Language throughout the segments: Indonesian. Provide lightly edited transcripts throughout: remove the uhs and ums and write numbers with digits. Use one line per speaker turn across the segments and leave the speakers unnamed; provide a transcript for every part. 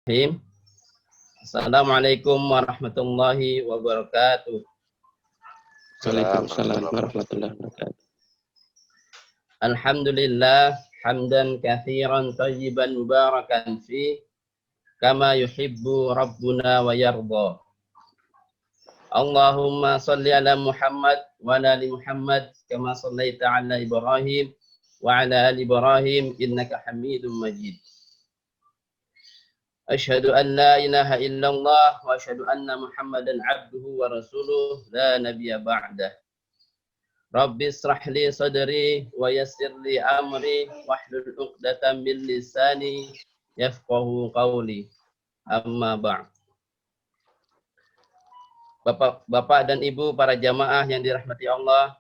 Bismillahirrahmanirrahim. Assalamualaikum warahmatullahi wabarakatuh.
Waalaikumsalam warahmatullahi wabarakatuh.
Alhamdulillah hamdan katsiran thayyiban mubarakan fi kama yuhibbu rabbuna wa yarda. Allahumma salli ala Muhammad wa ala ali Muhammad kama sallaita ala Ibrahim wa ala ali Ibrahim innaka Hamidum Majid. Asyhadu an la ilaha illallah wa asyhadu anna Muhammadan abduhu wa rasuluh la nabiyya ba'dah. Rabbi israh li sadri wa yassir li amri wahlul 'uqdatam min lisani yafqahu qawli. Amma ba'd. Bapak dan Ibu para jamaah yang dirahmati Allah.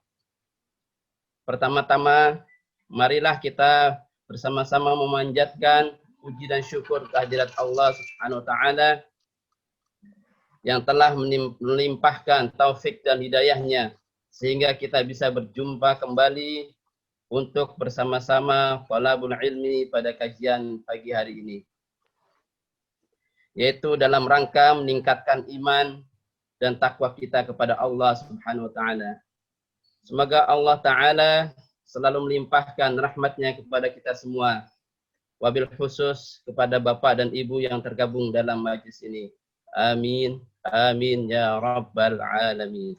Pertama-tama marilah kita bersama-sama memanjatkan puji dan syukur kehadirat Allah Subhanahu wa taala yang telah melimpahkan taufik dan hidayahnya sehingga kita bisa berjumpa kembali untuk bersama-sama thalabul ilmi pada kajian pagi hari ini. Yaitu dalam rangka meningkatkan iman dan takwa kita kepada Allah Subhanahu wa taala. Semoga Allah taala selalu melimpahkan rahmatnya kepada kita semua. Wabil khusus kepada Bapak dan Ibu yang tergabung dalam majlis ini. Amin. Amin ya Rabbal Alamin.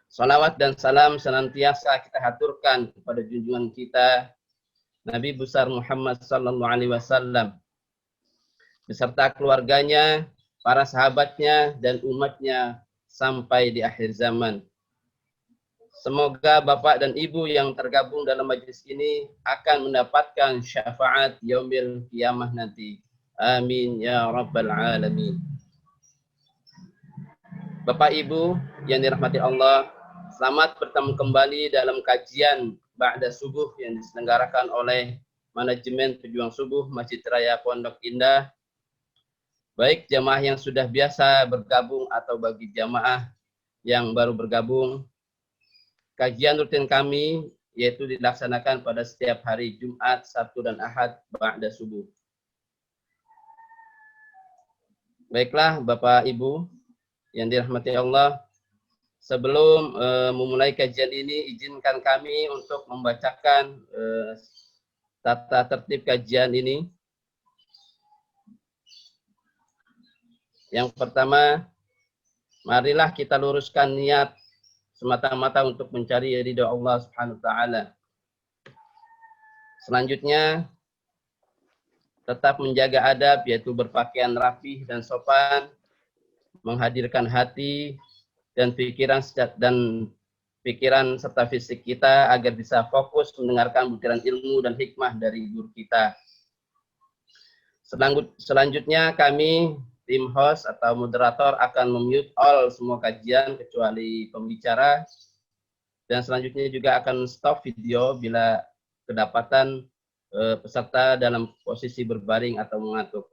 Salawat dan salam senantiasa kita haturkan kepada junjungan kita Nabi besar Muhammad sallallahu alaihi wasallam beserta keluarganya, para sahabatnya dan umatnya sampai di akhir zaman. Semoga Bapak dan Ibu yang tergabung dalam majlis ini akan mendapatkan syafaat yaumil qiyamah nanti. Amin ya Rabbal Alamin. Bapak Ibu yang dirahmati Allah, selamat bertemu kembali dalam kajian Ba'da Subuh yang diselenggarakan oleh Manajemen Pejuang Subuh Masjid Raya Pondok Indah. Baik jamaah yang sudah biasa bergabung atau bagi jamaah yang baru bergabung, kajian rutin kami yaitu dilaksanakan pada setiap hari Jumat, Sabtu, dan Ahad ba'da subuh. Baiklah Bapak Ibu yang dirahmati Allah, sebelum memulai kajian ini, izinkan kami untuk membacakan tata tertib kajian ini. Yang pertama, marilah kita luruskan niat semata-mata untuk mencari ridha Allah Subhanahu wa taala. Selanjutnya, tetap menjaga adab yaitu berpakaian rapih dan sopan, menghadirkan hati dan pikiran serta fisik kita agar bisa fokus mendengarkan butiran ilmu dan hikmah dari guru kita. Selanjutnya kami tim host atau moderator akan memute all semua kajian kecuali pembicara, dan selanjutnya juga akan stop video bila kedapatan peserta dalam posisi berbaring atau mengantuk.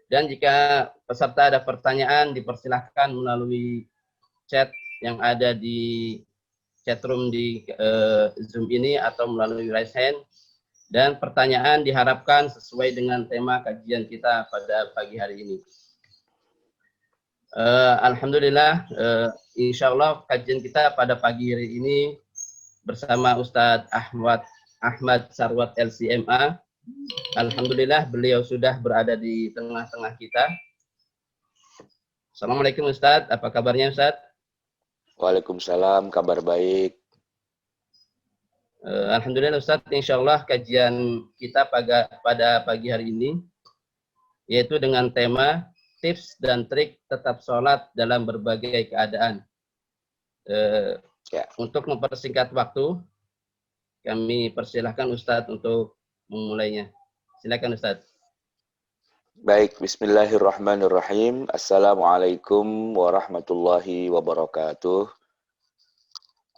Dan jika peserta ada pertanyaan, dipersilahkan melalui chat yang ada di chatroom di Zoom ini atau melalui raise hand. Dan pertanyaan diharapkan sesuai dengan tema kajian kita pada pagi hari ini. Alhamdulillah, insya Allah kajian kita pada pagi hari ini bersama Ustadz Ahmad Sarwat LCMA. Alhamdulillah beliau sudah berada di tengah-tengah kita. Assalamualaikum Ustadz, apa kabarnya Ustadz?
Waalaikumsalam, kabar baik.
Alhamdulillah Ustadz, insya Allah kajian kita pada pagi hari ini yaitu dengan tema tips dan trik tetap sholat dalam berbagai keadaan. Untuk mempersingkat waktu, kami persilahkan Ustadz untuk memulainya. Silakan Ustadz.
Baik, bismillahirrahmanirrahim. Assalamualaikum warahmatullahi wabarakatuh.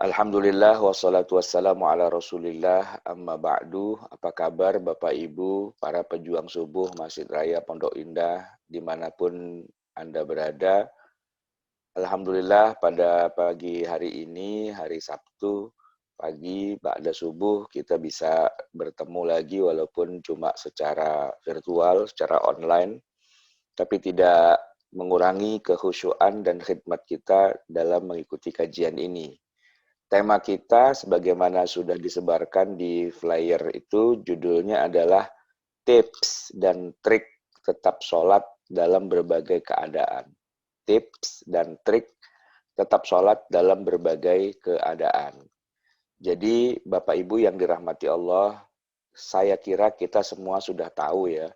Alhamdulillah wassalatu wassalamu ala rasulillah amma ba'du. Apa kabar Bapak Ibu, para pejuang subuh Masjid Raya Pondok Indah dimanapun Anda berada. Alhamdulillah pada pagi hari ini, hari Sabtu, pagi, ba'da subuh kita bisa bertemu lagi walaupun cuma secara virtual, secara online, tapi tidak mengurangi kekhusyuan dan khidmat kita dalam mengikuti kajian ini. Tema kita sebagaimana sudah disebarkan di flyer itu judulnya adalah tips dan trik tetap sholat dalam berbagai keadaan. Tips dan trik tetap sholat dalam berbagai keadaan. Jadi Bapak Ibu yang dirahmati Allah, saya kira kita semua sudah tahu ya,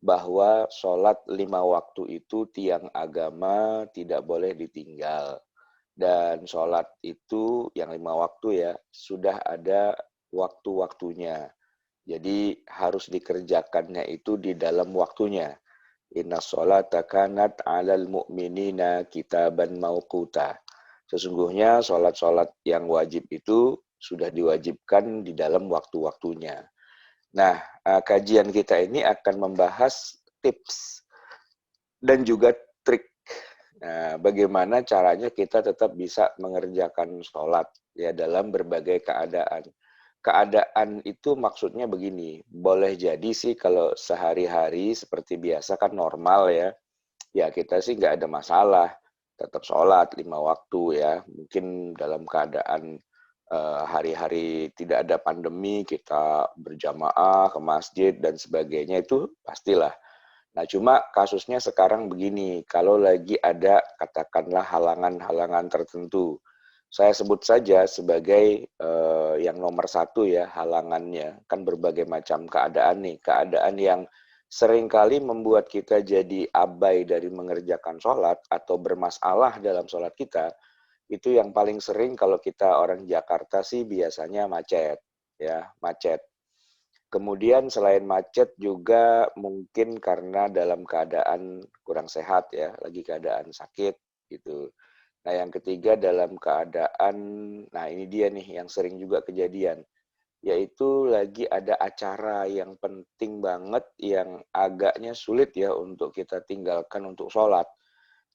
bahwa sholat 5 waktu itu tiang agama tidak boleh ditinggal. Dan sholat itu yang 5 waktu ya, sudah ada waktu-waktunya. Jadi harus dikerjakannya itu di dalam waktunya. Inna sholata kanat 'alal mu'minina kitaban mauquta. Sesungguhnya sholat-sholat yang wajib itu sudah diwajibkan di dalam waktu-waktunya. Nah, kajian kita ini akan membahas tips dan juga trik. Nah, bagaimana caranya kita tetap bisa mengerjakan sholat ya dalam berbagai keadaan. Keadaan itu maksudnya begini, boleh jadi sih kalau sehari-hari seperti biasa kan normal ya, ya kita sih nggak ada masalah, tetap sholat 5 waktu ya. Mungkin dalam keadaan hari-hari tidak ada pandemi, kita berjamaah ke masjid dan sebagainya itu pastilah. Nah, cuma kasusnya sekarang begini, kalau lagi ada katakanlah halangan-halangan tertentu, saya sebut saja sebagai yang nomor satu ya halangannya, kan berbagai macam keadaan nih, keadaan yang seringkali membuat kita jadi abai dari mengerjakan sholat atau bermasalah dalam sholat kita, itu yang paling sering kalau kita orang Jakarta sih biasanya macet, ya macet. Kemudian selain macet juga mungkin karena dalam keadaan kurang sehat ya, lagi keadaan sakit gitu. Nah yang ketiga dalam keadaan, nah ini dia nih yang sering juga kejadian, yaitu lagi ada acara yang penting banget yang agaknya sulit ya untuk kita tinggalkan untuk sholat.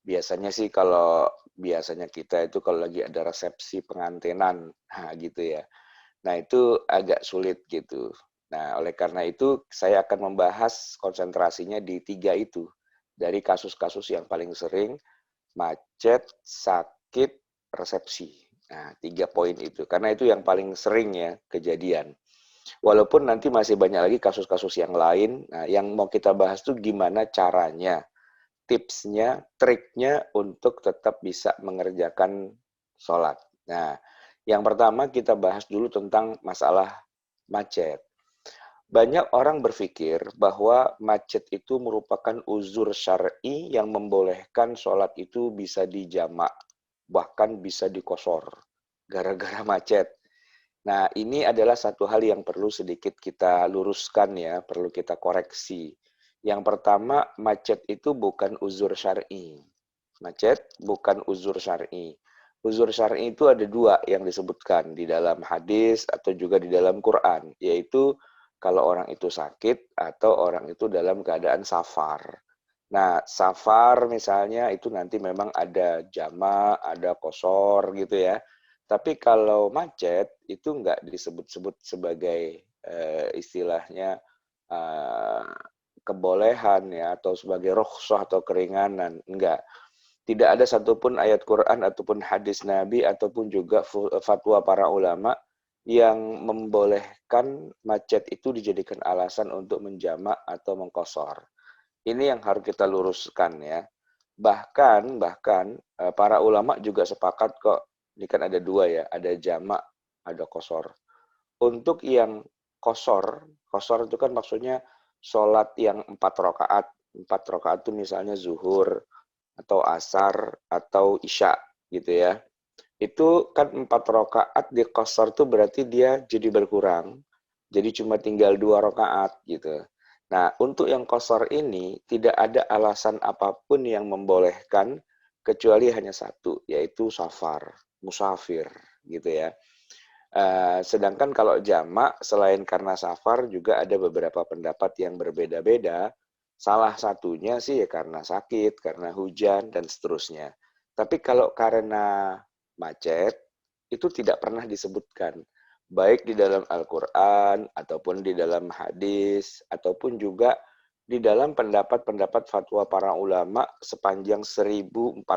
Biasanya sih kalau biasanya kita itu kalau lagi ada resepsi pengantinan, nah gitu ya. Nah, itu agak sulit gitu. Nah, oleh karena itu saya akan membahas konsentrasinya di 3 itu. Dari kasus-kasus yang paling sering, macet, sakit, resepsi. Nah, 3 poin itu. Karena itu yang paling sering ya kejadian. Walaupun nanti masih banyak lagi kasus-kasus yang lain. Nah, yang mau kita bahas tuh gimana caranya, tipsnya, triknya untuk tetap bisa mengerjakan sholat. Nah, yang pertama kita bahas dulu tentang masalah macet. Banyak orang berpikir bahwa macet itu merupakan uzur syar'i yang membolehkan sholat itu bisa dijamak, bahkan bisa dikosor, gara-gara macet. Nah, ini adalah satu hal yang perlu sedikit kita luruskan ya, perlu kita koreksi. Yang pertama, macet itu bukan uzur syar'i. Macet bukan uzur syar'i. Uzur syar'i itu ada 2 yang disebutkan di dalam hadis atau juga di dalam Quran, yaitu kalau orang itu sakit atau orang itu dalam keadaan safar. Nah, safar misalnya itu nanti memang ada jama, ada kosor gitu ya. Tapi kalau macet itu nggak disebut-sebut sebagai istilahnya eh, kebolehan ya atau sebagai rukhsah atau keringanan. Enggak. Tidak ada satupun ayat Quran ataupun hadis Nabi ataupun juga fatwa para ulama yang membolehkan macet itu dijadikan alasan untuk menjamak atau mengkosor. Ini yang harus kita luruskan ya. Bahkan para ulama juga sepakat kok. Ini kan ada 2 ya, ada jamak, ada kosor. Untuk yang kosor, kosor itu kan maksudnya sholat yang 4 rakaat. 4 rakaat itu misalnya zuhur, atau asar, atau isya gitu ya. Itu kan 4 rakaat di qasar tuh berarti dia jadi berkurang. Jadi cuma tinggal 2 rakaat gitu. Nah, untuk yang qasar ini tidak ada alasan apapun yang membolehkan kecuali hanya satu, yaitu safar, musafir gitu ya. Sedangkan kalau jamak selain karena safar juga ada beberapa pendapat yang berbeda-beda. Salah satunya sih ya karena sakit, karena hujan dan seterusnya. Tapi kalau karena macet itu tidak pernah disebutkan. baik di dalam Al-Quran, ataupun di dalam hadis, ataupun juga di dalam pendapat-pendapat fatwa para ulama sepanjang 1400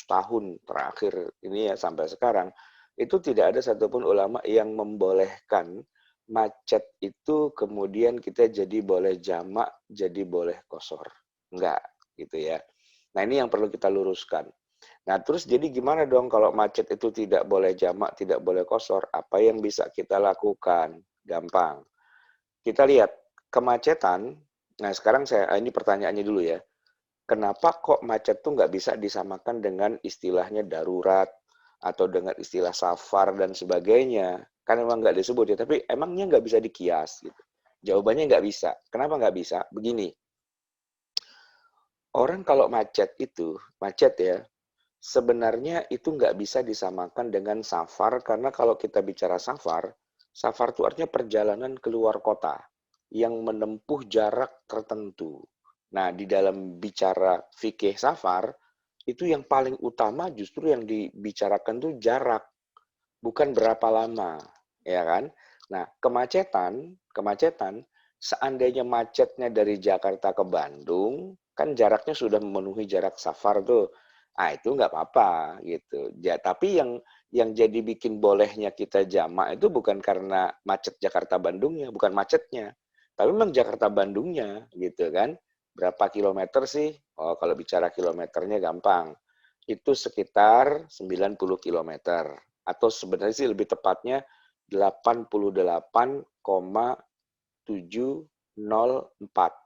tahun terakhir ini ya sampai sekarang, itu tidak ada satupun ulama yang membolehkan macet itu kemudian kita jadi boleh jamak, jadi boleh kosor. Enggak, gitu ya. Nah ini yang perlu kita luruskan. Nah, terus jadi gimana dong kalau macet itu tidak boleh jamak, tidak boleh kosor? Apa yang bisa kita lakukan? Gampang. Kita lihat kemacetan. Nah, sekarang ini pertanyaannya dulu ya. Kenapa kok macet tuh nggak bisa disamakan dengan istilahnya darurat atau dengan istilah safar dan sebagainya? Kan emang nggak disebut ya, tapi emangnya nggak bisa dikias gitu. Jawabannya nggak bisa. Kenapa nggak bisa? Begini, orang kalau macet ya, sebenarnya itu nggak bisa disamakan dengan safar, karena kalau kita bicara safar, safar itu artinya perjalanan keluar kota yang menempuh jarak tertentu. Nah, di dalam bicara fikih safar, itu yang paling utama justru yang dibicarakan tuh jarak, bukan berapa lama, ya kan? Nah, kemacetan, seandainya macetnya dari Jakarta ke Bandung, kan jaraknya sudah memenuhi jarak safar tuh. Ah, itu nggak apa-apa gitu. Ya, tapi yang jadi bikin bolehnya kita jamak itu bukan karena macet Jakarta Bandungnya, bukan macetnya. Tapi memang Jakarta Bandungnya gitu kan. Berapa kilometer sih? Oh, kalau bicara kilometernya gampang. Itu sekitar 90 kilometer. Atau sebenarnya sih lebih tepatnya 88,704.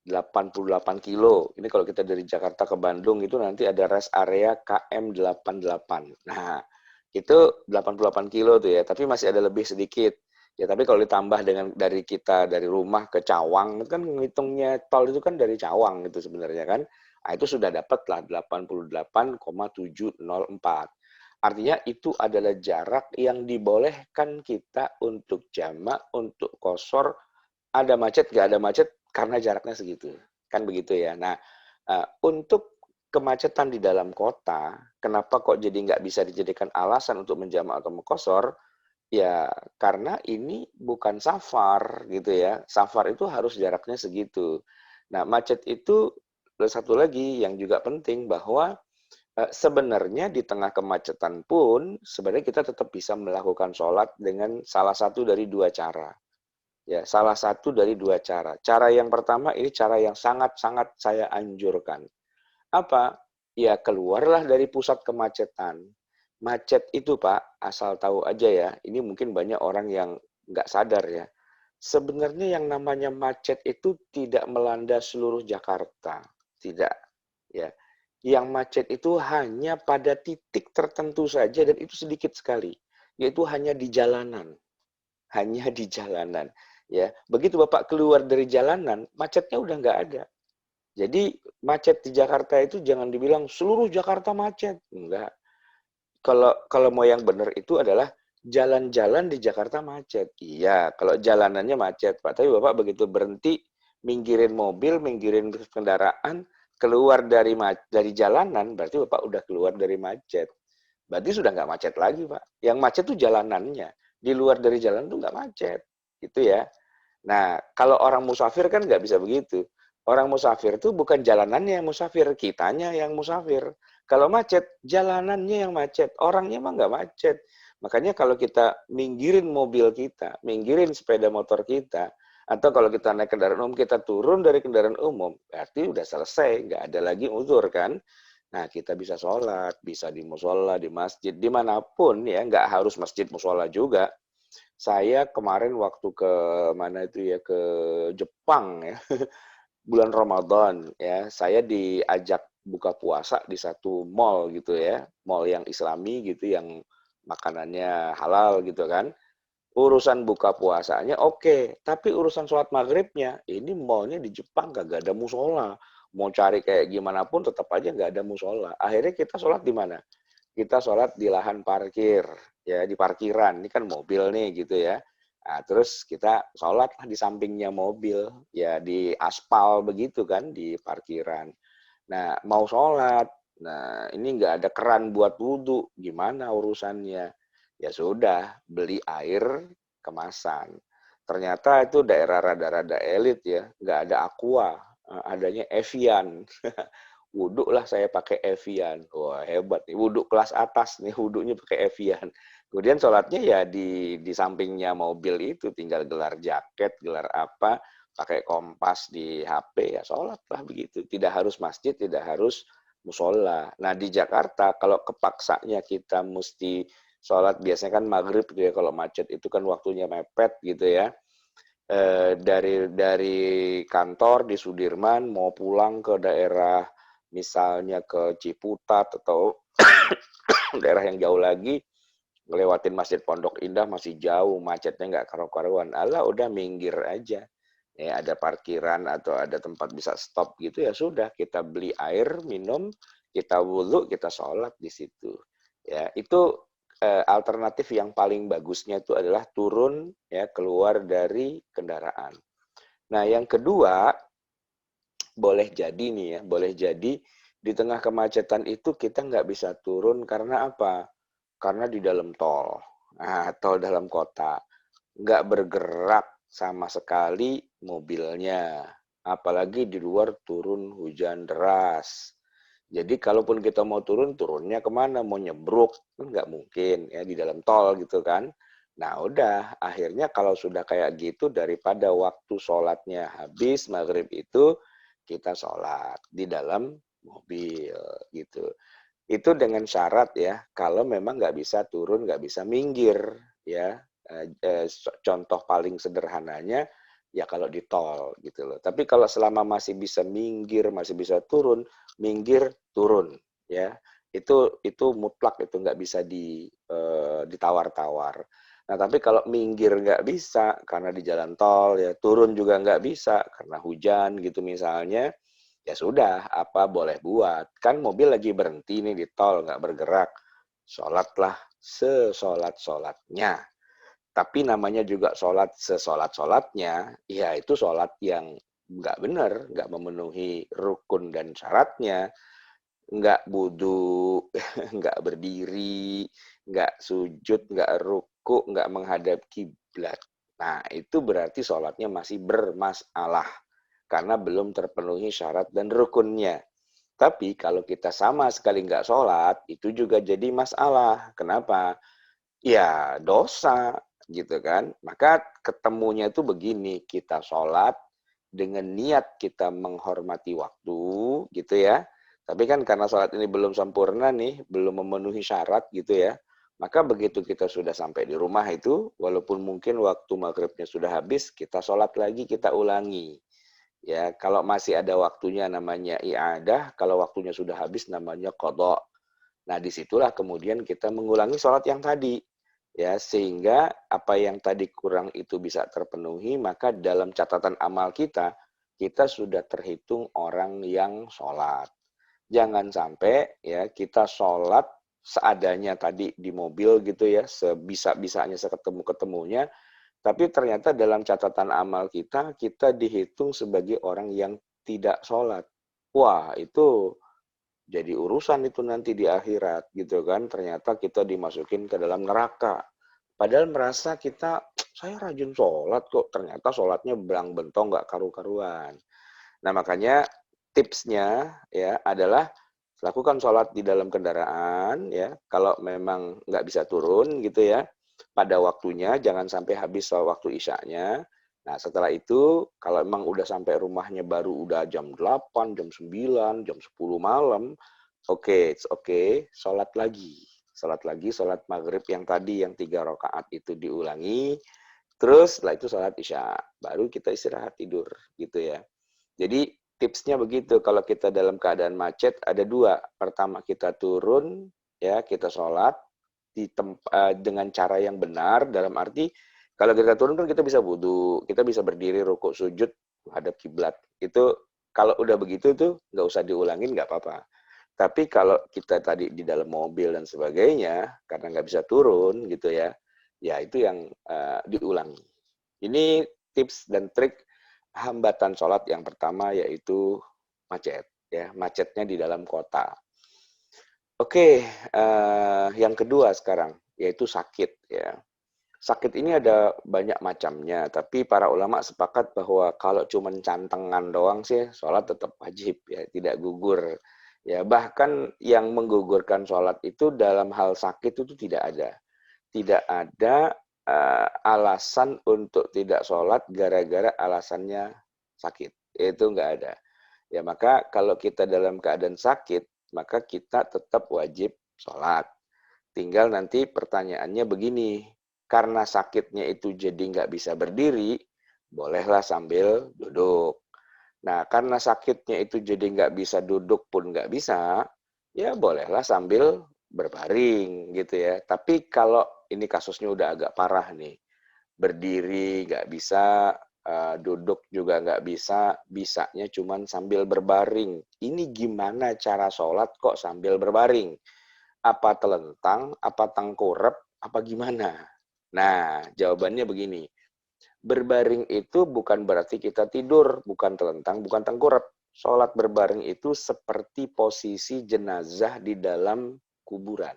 88 kilo. Ini kalau kita dari Jakarta ke Bandung itu nanti ada rest area KM 88. Nah, itu 88 kilo tuh ya, tapi masih ada lebih sedikit. Ya, tapi kalau ditambah dengan dari kita dari rumah ke Cawang, itu kan ngitungnya tol itu kan dari Cawang itu sebenarnya kan. Nah, itu sudah dapat lah 88,704. Artinya itu adalah jarak yang dibolehkan kita untuk jamak, untuk kosor, ada macet, nggak ada macet, karena jaraknya segitu. Kan begitu ya. Nah, untuk kemacetan di dalam kota, kenapa kok jadi nggak bisa dijadikan alasan untuk menjamak atau mengkosor? Ya, karena ini bukan safar gitu ya. Safar itu harus jaraknya segitu. Nah, macet itu satu lagi yang juga penting bahwa sebenarnya di tengah kemacetan pun sebenarnya kita tetap bisa melakukan sholat dengan salah satu dari dua cara. Ya, salah satu dari dua cara. Cara yang pertama ini cara yang sangat-sangat saya anjurkan. Apa? Ya, keluarlah dari pusat kemacetan. Macet itu, Pak, asal tahu aja ya, ini mungkin banyak orang yang nggak sadar ya. Sebenarnya yang namanya macet itu tidak melanda seluruh Jakarta. Tidak. Ya. Yang macet itu hanya pada titik tertentu saja dan itu sedikit sekali. Yaitu hanya di jalanan. Hanya di jalanan. Ya, begitu Bapak keluar dari jalanan, macetnya udah nggak ada. Jadi macet di Jakarta itu jangan dibilang seluruh Jakarta macet, enggak. Kalau mau yang benar itu adalah jalan-jalan di Jakarta macet. Iya, kalau jalanannya macet, Pak. Tapi Bapak begitu berhenti, minggirin mobil, minggirin kendaraan, keluar dari jalanan, berarti Bapak udah keluar dari macet. Berarti sudah nggak macet lagi, Pak. Yang macet tuh jalanannya. Di luar dari jalan tuh nggak macet. Gitu ya. Nah, kalau orang musafir kan nggak bisa begitu. Orang musafir tuh bukan jalanannya yang musafir, kitanya yang musafir. Kalau macet, jalanannya yang macet. Orangnya mah nggak macet. Makanya kalau kita minggirin mobil kita, minggirin sepeda motor kita, atau kalau kita naik kendaraan umum, kita turun dari kendaraan umum, berarti udah selesai, nggak ada lagi uzur kan. Nah, kita bisa sholat, bisa di musola, di masjid, dimanapun ya, nggak harus masjid musola juga. Saya kemarin waktu ke mana itu ya, ke Jepang ya, bulan Ramadan ya, saya diajak buka puasa di satu mall gitu ya, mall yang Islami gitu, yang makanannya halal gitu kan. Urusan buka puasanya oke, tapi urusan sholat maghribnya, ini mallnya di Jepang kagak ada musola. Mau cari kayak gimana pun tetap aja nggak ada musola. Akhirnya kita sholat di mana? Kita sholat di lahan parkir, ya di parkiran. Ini kan mobil nih gitu ya. Nah, terus kita sholat di sampingnya mobil, ya di aspal begitu kan, di parkiran. Nah, mau sholat, nah ini nggak ada keran buat wudhu, gimana urusannya? Ya sudah, beli air kemasan. Ternyata itu daerah rada-rada elit ya, nggak ada Aqua, adanya Evian. Wudhu lah saya pakai Evian. Wah hebat nih, wudhu kelas atas nih, wudhunya pakai Evian. Kemudian sholatnya ya di sampingnya mobil itu, tinggal gelar jaket, gelar apa, pakai kompas di HP, ya sholat lah begitu. Tidak harus masjid, tidak harus musola. Nah di Jakarta kalau kepaksanya kita mesti sholat, biasanya kan maghrib gitu ya, kalau macet itu kan waktunya mepet gitu ya. Dari kantor di Sudirman mau pulang ke daerah misalnya ke Ciputat atau daerah yang jauh lagi, ngelewatin Masjid Pondok Indah masih jauh, macetnya nggak karu-karuan. Alah udah minggir aja. Ya, ada parkiran atau ada tempat bisa stop gitu, ya sudah kita beli air minum, kita wudhu, kita sholat di situ. Ya, itu alternatif yang paling bagusnya itu adalah turun ya, keluar dari kendaraan. Nah, yang kedua, boleh jadi nih ya, boleh jadi di tengah kemacetan itu kita nggak bisa turun karena apa? Karena di dalam tol atau dalam kota nggak bergerak sama sekali mobilnya, apalagi di luar turun hujan deras. Jadi kalaupun kita mau turun, turunnya kemana? Mau nyebruk? Kan nggak mungkin ya di dalam tol gitu kan. Nah udah, akhirnya kalau sudah kayak gitu, daripada waktu sholatnya habis, maghrib itu, kita sholat di dalam mobil gitu. Itu dengan syarat ya, kalau memang nggak bisa turun, nggak bisa minggir ya. Contoh paling sederhananya ya kalau di tol gitu loh. Tapi kalau selama masih bisa minggir, masih bisa turun, minggir, turun ya. Itu mutlak, itu nggak bisa ditawar-tawar. Nah, tapi kalau minggir nggak bisa karena di jalan tol ya, turun juga nggak bisa karena hujan gitu misalnya, ya sudah, apa boleh buat. Kan mobil lagi berhenti nih di tol, nggak bergerak. Sholatlah sesolat-solatnya. Tapi namanya juga sholat sesolat-solatnya, ya itu sholat yang nggak benar, nggak memenuhi rukun dan syaratnya, nggak wudu, nggak berdiri, nggak sujud, nggak ruku, nggak menghadap kiblat. Nah, itu berarti sholatnya masih bermasalah karena belum terpenuhi syarat dan rukunnya. Tapi kalau kita sama sekali nggak sholat, itu juga jadi masalah. Kenapa? Ya dosa gitu kan. Maka ketemunya itu begini, kita sholat dengan niat kita menghormati waktu gitu ya. Tapi kan karena sholat ini belum sempurna nih, belum memenuhi syarat gitu ya. Maka begitu kita sudah sampai di rumah itu, walaupun mungkin waktu maghribnya sudah habis, kita sholat lagi, kita ulangi. Ya, kalau masih ada waktunya namanya i'adah, kalau waktunya sudah habis namanya qadha. Nah, disitulah kemudian kita mengulangi sholat yang tadi. Ya, sehingga apa yang tadi kurang itu bisa terpenuhi, maka dalam catatan amal kita, kita sudah terhitung orang yang sholat. Jangan sampai ya kita sholat seadanya tadi di mobil gitu ya, sebisa-bisanya, seketemu-ketemunya, tapi ternyata dalam catatan amal kita, kita dihitung sebagai orang yang tidak sholat. Wah, itu jadi urusan itu nanti di akhirat gitu kan. Ternyata kita dimasukin ke dalam neraka. Padahal merasa kita, saya rajin sholat kok. Ternyata sholatnya belang bentong, nggak karu-karuan. Nah makanya tipsnya ya adalah lakukan sholat di dalam kendaraan ya. Kalau memang nggak bisa turun gitu ya, pada waktunya, jangan sampai habis waktu isyaknya. Nah, setelah itu, kalau emang udah sampai rumahnya baru udah jam 8, jam 9, jam 10 malam, oke, oke, sholat lagi. Sholat lagi, sholat maghrib yang tadi, yang 3 rakaat itu diulangi. Terus setelah itu sholat isya. Baru kita istirahat tidur, gitu ya. Jadi tipsnya begitu, kalau kita dalam keadaan macet, ada dua. Pertama, kita turun, ya kita sholat, dengan cara yang benar, dalam arti kalau kita turun kan kita bisa wudhu, kita bisa berdiri rukuk sujud hadap kiblat. Itu kalau udah begitu tuh nggak usah diulangin, nggak apa-apa. Tapi kalau kita tadi di dalam mobil dan sebagainya karena nggak bisa turun gitu ya, ya itu yang diulangi. Ini tips dan trik hambatan sholat yang pertama, yaitu macet ya, macetnya di dalam kota. Oke, yang kedua sekarang. yaitu sakit ya. Sakit ini ada banyak macamnya, tapi para ulama sepakat bahwa kalau cuma cantengan doang sih, sholat tetap wajib ya, tidak gugur. Ya, bahkan yang menggugurkan sholat itu dalam hal sakit itu tidak ada. Tidak ada alasan untuk tidak sholat gara-gara alasannya sakit. Itu nggak ada. Ya, maka kalau kita dalam keadaan sakit, maka kita tetap wajib sholat. Tinggal nanti pertanyaannya begini, karena sakitnya itu jadi nggak bisa berdiri, bolehlah sambil duduk. Nah, karena sakitnya itu jadi nggak bisa duduk pun nggak bisa, ya bolehlah sambil berbaring gitu ya. Tapi kalau ini kasusnya udah agak parah nih, berdiri nggak bisa, duduk juga nggak bisa, bisanya cuman sambil berbaring. Ini gimana cara sholat kok sambil berbaring? Apa telentang, apa tengkurap, apa gimana? Nah, jawabannya begini. Berbaring itu bukan berarti kita tidur, bukan telentang, bukan tengkurap. Sholat berbaring itu seperti posisi jenazah di dalam kuburan.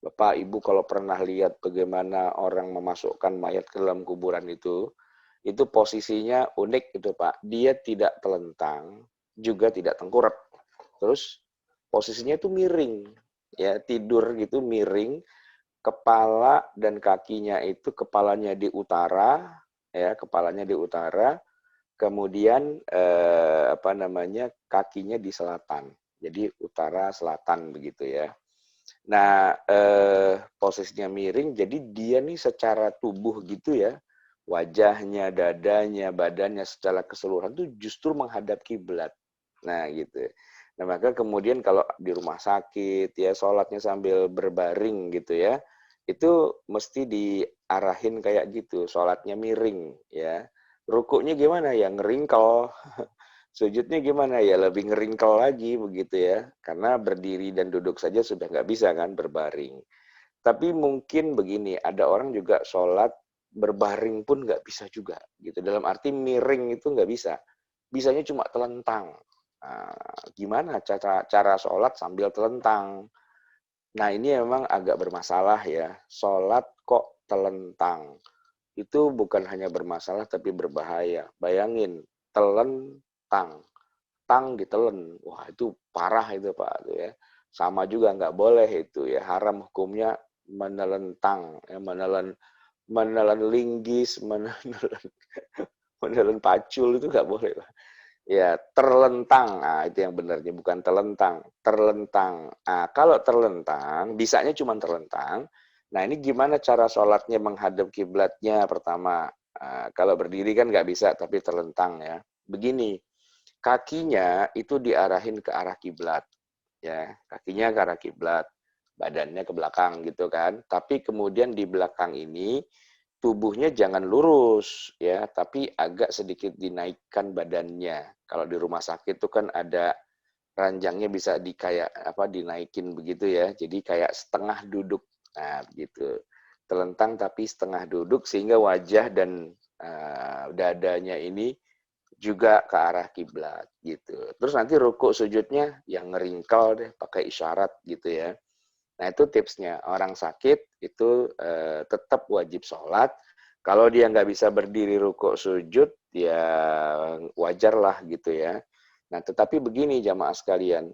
Bapak, Ibu kalau pernah lihat bagaimana orang memasukkan mayat ke dalam kuburan itu posisinya unik itu Pak. Dia tidak telentang, juga tidak tengkurap. Terus posisinya itu miring, ya tidur gitu miring, kepala dan kakinya itu kepalanya di utara, ya kepalanya di utara, kemudian kakinya di selatan, jadi utara selatan begitu ya. Nah posisinya miring, jadi dia nih secara tubuh gitu ya, wajahnya, dadanya, badannya secara keseluruhan tuh justru menghadap kiblat. Nah gitu. Nah maka kemudian kalau di rumah sakit ya sholatnya sambil berbaring gitu ya, itu mesti diarahin kayak gitu, sholatnya miring ya. Rukuknya gimana ya, ngeringkel. Sujudnya gimana ya, lebih ngeringkel lagi begitu ya. Karena berdiri dan duduk saja sudah nggak bisa kan berbaring. Tapi mungkin begini, ada orang juga sholat berbaring pun nggak bisa juga gitu. Dalam arti miring itu nggak bisa. Bisanya cuma telentang. Nah, gimana cara sholat sambil telentang? Nah ini memang agak bermasalah ya. Sholat kok telentang? Itu bukan hanya bermasalah tapi berbahaya. Bayangin, telentang. Tang ditelen. Wah itu parah itu Pak. Itu ya. Sama juga nggak boleh itu ya. Haram hukumnya menelentang. Ya, menelan linggis, menelan pacul itu nggak boleh lah. Ya, terlentang. Nah, itu yang benarnya bukan telentang, terlentang. Nah, kalau terlentang, bisanya cuma terlentang. Nah, ini gimana cara sholatnya menghadap kiblatnya pertama? Nah, kalau berdiri kan nggak bisa, tapi terlentang ya. Begini, kakinya itu diarahin ke arah kiblat, ya. Kakinya ke arah kiblat, badannya ke belakang gitu kan. Tapi kemudian di belakang ini tubuhnya jangan lurus ya, tapi agak sedikit dinaikkan badannya. Kalau di rumah sakit itu kan ada ranjangnya bisa dinaikin begitu ya. Jadi kayak setengah duduk. Nah, begitu. Telentang tapi setengah duduk sehingga wajah dan dadanya ini juga ke arah kiblat gitu. Terus nanti rukuk sujudnya yang ngeringkel deh pakai isyarat gitu ya. Nah itu tipsnya, orang sakit itu tetap wajib sholat. Kalau dia nggak bisa berdiri rukuk sujud, ya wajar lah gitu ya. Nah tetapi begini jamaah sekalian,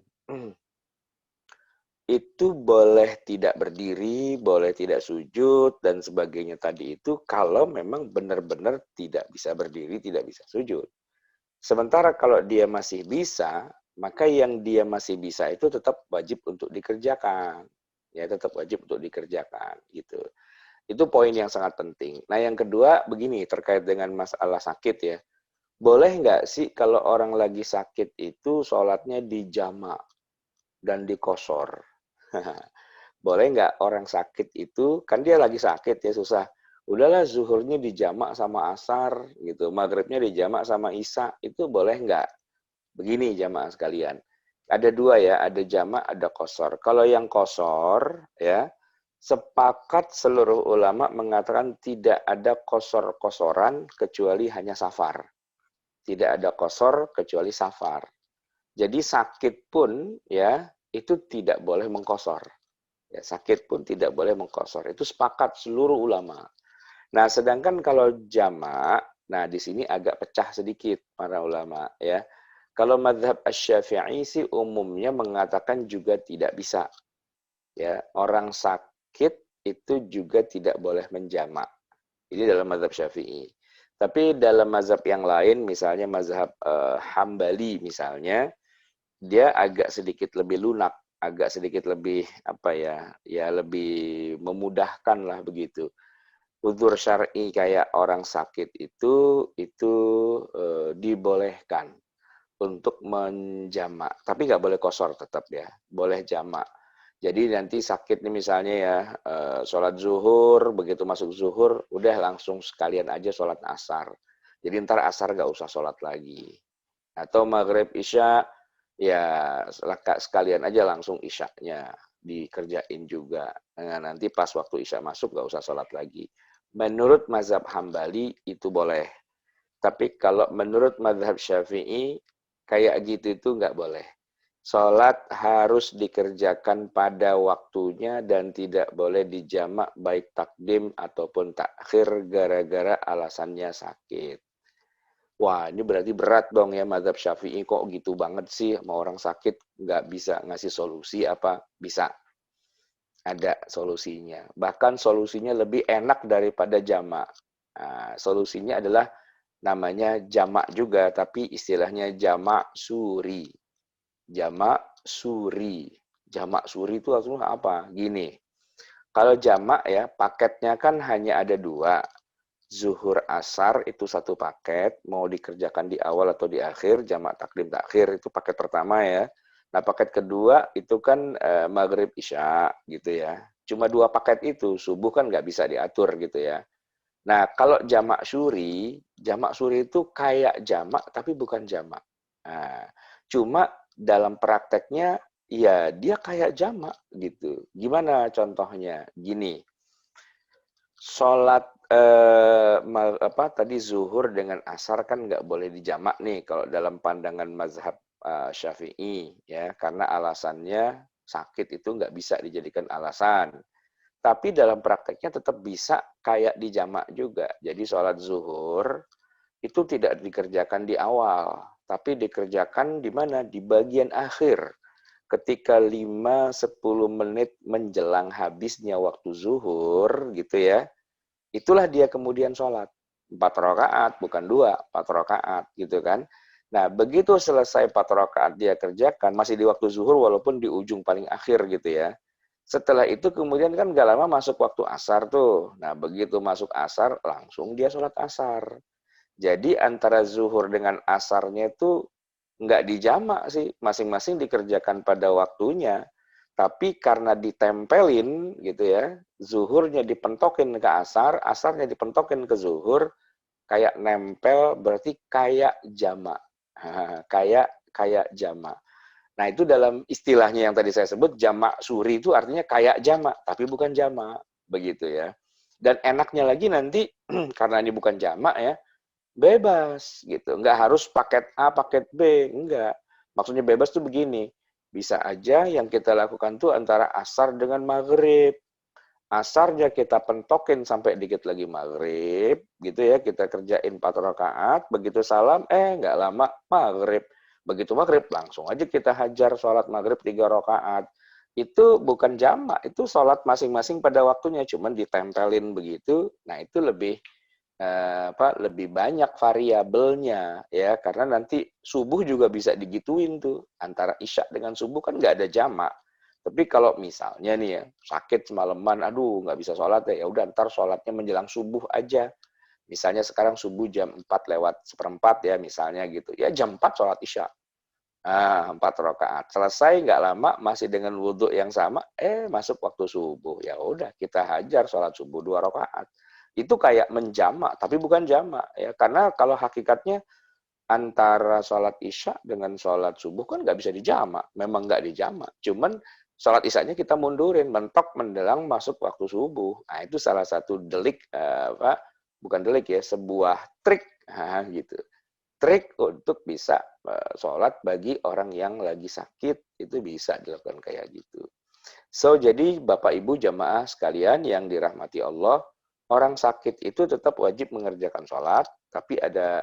itu boleh tidak berdiri, boleh tidak sujud, dan sebagainya tadi itu kalau memang benar-benar tidak bisa berdiri, tidak bisa sujud. Sementara kalau dia masih bisa, maka yang dia masih bisa itu tetap wajib untuk dikerjakan. Ya, tetap wajib untuk dikerjakan gitu. Itu poin yang sangat penting. Nah, yang kedua begini terkait dengan masalah sakit ya. Boleh nggak sih kalau orang lagi sakit itu sholatnya dijamak dan dikosor? Boleh nggak orang sakit itu, kan dia lagi sakit ya susah. Udahlah zuhurnya dijamak sama asar gitu, maghribnya dijamak sama isya, itu boleh nggak? Begini jamaah sekalian, ada dua ya, ada jamak, ada kosor. Kalau yang kosor ya, sepakat seluruh ulama mengatakan tidak ada kosor-kosoran kecuali hanya safar. Tidak ada kosor kecuali safar. Jadi sakit pun ya itu tidak boleh mengkosor. Ya, sakit pun tidak boleh mengqashar. Itu sepakat seluruh ulama. Nah, sedangkan kalau jamak, nah di sini agak pecah sedikit para ulama ya. Kalau mazhab Asy-Syafi'i sih umumnya mengatakan juga tidak bisa. Ya, orang sakit itu juga tidak boleh menjamak. Ini dalam mazhab Syafi'i. Tapi dalam mazhab yang lain, misalnya mazhab Hambali misalnya, dia agak sedikit lebih lunak, agak sedikit lebih apa ya, ya lebih memudahkan lah begitu. Udzur syar'i kayak orang sakit itu dibolehkan untuk menjamak, tapi nggak boleh kosor tetap ya, boleh jamak. Jadi nanti sakit nih misalnya ya, sholat zuhur, begitu masuk zuhur, udah langsung sekalian aja sholat asar. Jadi ntar asar nggak usah sholat lagi. Atau maghrib isya, ya sekalian aja langsung isyaknya dikerjain juga. Nah, nanti pas waktu isya masuk nggak usah sholat lagi. Menurut mazhab Hambali itu boleh. Tapi kalau menurut mazhab Syafi'i, kayak gitu itu nggak boleh. Sholat harus dikerjakan pada waktunya dan tidak boleh dijamak baik takdim ataupun takhir gara-gara alasannya sakit. Wah, ini berarti berat dong ya mazhab Syafi'i, kok gitu banget sih sama orang sakit nggak bisa ngasih solusi apa? Bisa, ada solusinya. Bahkan solusinya lebih enak daripada jamak. Nah, solusinya adalah namanya jamak juga, tapi istilahnya jamak suri. Jamak suri. Jamak suri itu artinya apa? Gini, kalau jamak ya, paketnya kan hanya ada dua. Zuhur asar itu satu paket, mau dikerjakan di awal atau di akhir, jamak takdim takhir itu paket pertama ya. Nah paket kedua itu kan maghrib isya gitu ya. Cuma dua paket itu, subuh kan nggak bisa diatur gitu ya. Nah kalau jamak suri itu kayak jamak tapi bukan jamak. Nah, cuma dalam prakteknya ya dia kayak jamak gitu. Gimana contohnya? Gini, sholat apa tadi zuhur dengan asar kan nggak boleh dijamak nih kalau dalam pandangan mazhab Syafi'i ya karena alasannya sakit itu nggak bisa dijadikan alasan. Tapi dalam prakteknya tetap bisa kayak dijamak juga. Jadi sholat zuhur itu tidak dikerjakan di awal, tapi dikerjakan di mana? Di bagian akhir. Ketika 5-10 menit menjelang habisnya waktu zuhur gitu ya, itulah dia kemudian sholat. 4 rakaat, bukan 2, 4 rakaat gitu kan. Nah, begitu selesai 4 rakaat dia kerjakan, masih di waktu zuhur walaupun di ujung paling akhir gitu ya. Setelah itu kemudian kan gak lama masuk waktu asar tuh. Nah, begitu masuk asar, langsung dia sholat asar. Jadi antara zuhur dengan asarnya itu nggak dijamak sih, masing-masing dikerjakan pada waktunya. Tapi karena ditempelin gitu ya, zuhurnya dipentokin ke asar, asarnya dipentokin ke zuhur, kayak nempel berarti kayak jamak. Kayak jamak. Nah, itu dalam istilahnya yang tadi saya sebut jamak suri itu artinya kayak jamak, tapi bukan jamak, begitu ya. Dan enaknya lagi nanti karena ini bukan jamak ya, bebas gitu, nggak harus paket A, paket B, enggak. Maksudnya bebas tuh begini, bisa aja yang kita lakukan tuh antara asar dengan maghrib. Asarnya kita pentokin sampai dikit lagi maghrib, gitu ya, kita kerjain 4 rakaat, begitu salam, nggak lama maghrib. Begitu maghrib, langsung aja kita hajar sholat maghrib 3 rakaat. Itu bukan jamak, itu sholat masing-masing pada waktunya, cuman ditempelin begitu, nah itu lebih banyak variabelnya ya karena nanti subuh juga bisa digituin tuh antara isya dengan subuh kan nggak ada jamak tapi kalau misalnya nih ya sakit semalaman aduh nggak bisa sholat ya udah ntar sholatnya menjelang subuh aja misalnya sekarang subuh jam 4 lewat seperempat ya misalnya gitu ya jam 4 sholat isya 4 rakaat selesai nggak lama masih dengan wudhu yang sama masuk waktu subuh ya udah kita hajar sholat subuh 2 rakaat itu kayak menjamak tapi bukan jamak ya karena kalau hakikatnya antara sholat isya dengan sholat subuh kan nggak bisa dijamak memang nggak dijamak cuman sholat isyanya kita mundurin mentok menjelang masuk waktu subuh nah itu salah satu delik bukan delik ya sebuah trik gitu trik untuk bisa sholat bagi orang yang lagi sakit itu bisa dilakukan kayak gitu So, jadi Bapak Ibu jamaah sekalian yang dirahmati Allah, orang sakit itu tetap wajib mengerjakan sholat, tapi ada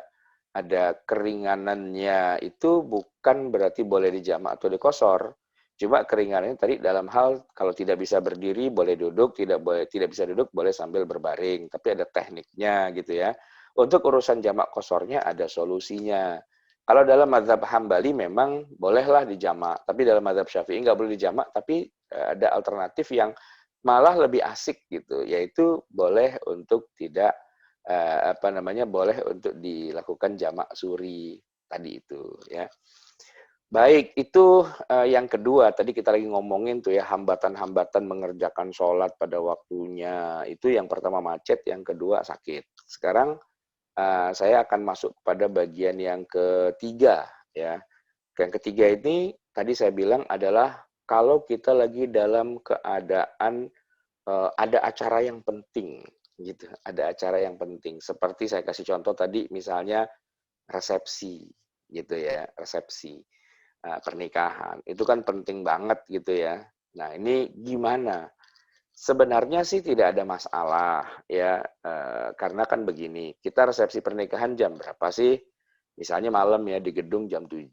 keringanannya itu bukan berarti boleh dijamak atau dikosor. Cuma keringanannya tadi dalam hal kalau tidak bisa berdiri boleh duduk, tidak bisa duduk boleh sambil berbaring, tapi ada tekniknya gitu ya. Untuk urusan jamak kosornya ada solusinya. Kalau dalam mazhab Hambali memang bolehlah dijamak, tapi dalam mazhab Syafi'i nggak boleh dijamak, tapi ada alternatif yang malah lebih asik gitu, yaitu boleh untuk tidak boleh untuk dilakukan jamak suri tadi itu ya. Baik, itu yang kedua. Tadi kita lagi ngomongin tuh ya hambatan-hambatan mengerjakan sholat pada waktunya. Itu yang pertama macet, yang kedua sakit. Sekarang saya akan masuk pada bagian yang ketiga ya. Yang ketiga ini tadi saya bilang adalah kalau kita lagi dalam keadaan ada acara yang penting gitu, ada acara yang penting. Seperti saya kasih contoh tadi misalnya resepsi gitu ya, resepsi pernikahan. Itu kan penting banget gitu ya. Nah, ini gimana? Sebenarnya sih tidak ada masalah ya, karena kan begini, kita resepsi pernikahan jam berapa sih? Misalnya malam ya di gedung jam 7,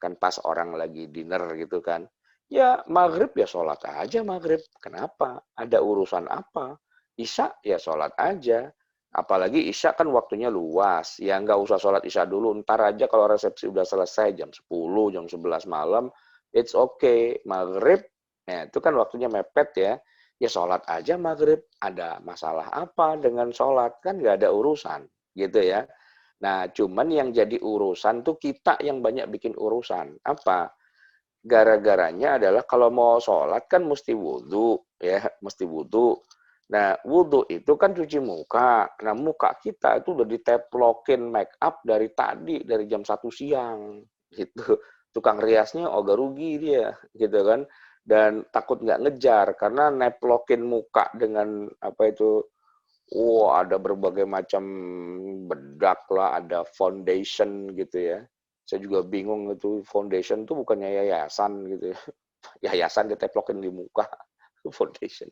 kan pas orang lagi dinner gitu kan. Ya maghrib ya sholat aja maghrib. Kenapa? Ada urusan apa? Isya ya sholat aja. Apalagi Isya kan waktunya luas. Ya nggak usah sholat Isya dulu. Ntar aja kalau resepsi udah selesai jam 10, jam 11 malam, it's okay. Maghrib, ya itu kan waktunya mepet ya. Ya sholat aja maghrib. Ada masalah apa dengan sholat? Kan nggak ada urusan gitu ya. Nah, cuman yang jadi urusan tuh kita yang banyak bikin urusan. Apa? Gara-garanya adalah kalau mau sholat kan mesti wudhu, ya, mesti wudhu. Nah, wudhu itu kan cuci muka. Nah, muka kita itu udah diteplokin make up dari tadi, dari jam 1 siang. Gitu. Tukang riasnya ogah rugi dia, gitu kan. Dan takut nggak ngejar, karena neplokin muka dengan apa itu, ada berbagai macam bedak lah, ada foundation gitu ya. Saya juga bingung itu foundation tuh bukannya yayasan gitu ya. Yayasan diteplokin di muka, foundation.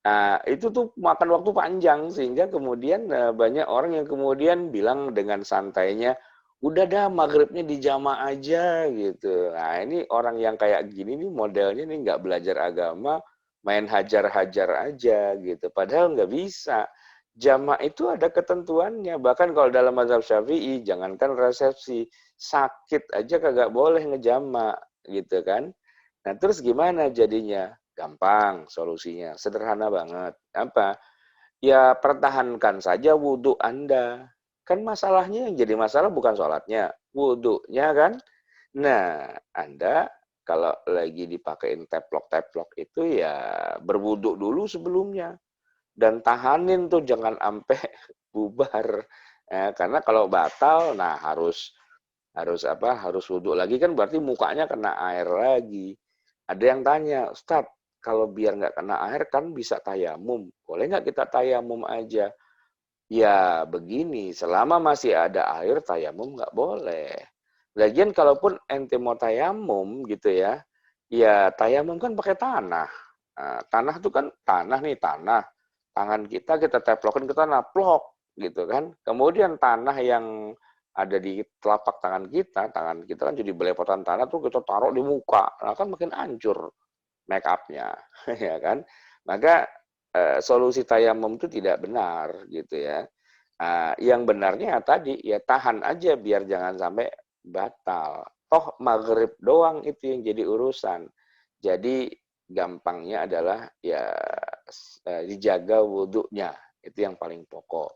Nah, itu tuh makan waktu panjang sehingga kemudian banyak orang yang kemudian bilang dengan santainya, udah dah maghribnya dijama aja gitu. Nah, ini orang yang kayak gini nih modelnya nih nggak belajar agama, main hajar-hajar aja gitu. Padahal nggak bisa. Jama itu ada ketentuannya. Bahkan kalau dalam mazhab Syafi'i, jangankan resepsi, sakit aja kagak boleh ngejama gitu kan. Nah, terus gimana jadinya? Gampang solusinya, sederhana banget. Apa? Ya pertahankan saja wudhu Anda. Kan masalahnya yang jadi masalah bukan sholatnya, wudhunya kan. Nah, Anda kalau lagi dipakein teplok-teplok itu ya berwudhu dulu sebelumnya. Dan tahanin tuh jangan sampai bubar. Karena kalau batal, nah harus wudhu lagi kan berarti mukanya kena air lagi. Ada yang tanya, Ustadz, kalau biar nggak kena air kan bisa tayamum. Boleh nggak kita tayamum aja? Ya begini, selama masih ada air tayamum nggak boleh. Lagian kalaupun ente mau tayamum gitu ya, ya tayamum kan pakai tanah. Nah, tanah itu kan tanah nih, tanah. Tangan kita teplokin ke tanah, plok gitu kan. Kemudian tanah yang ada di telapak tangan kita kan jadi belepotan tanah tuh kita taruh di muka. Nah kan makin hancur make up-nya, ya kan. Maka solusi tayamum itu tidak benar gitu ya. Yang benarnya tadi ya tahan aja biar jangan sampai batal. Toh maghrib doang itu yang jadi urusan. Jadi gampangnya adalah ya dijaga wudhunya, itu yang paling pokok.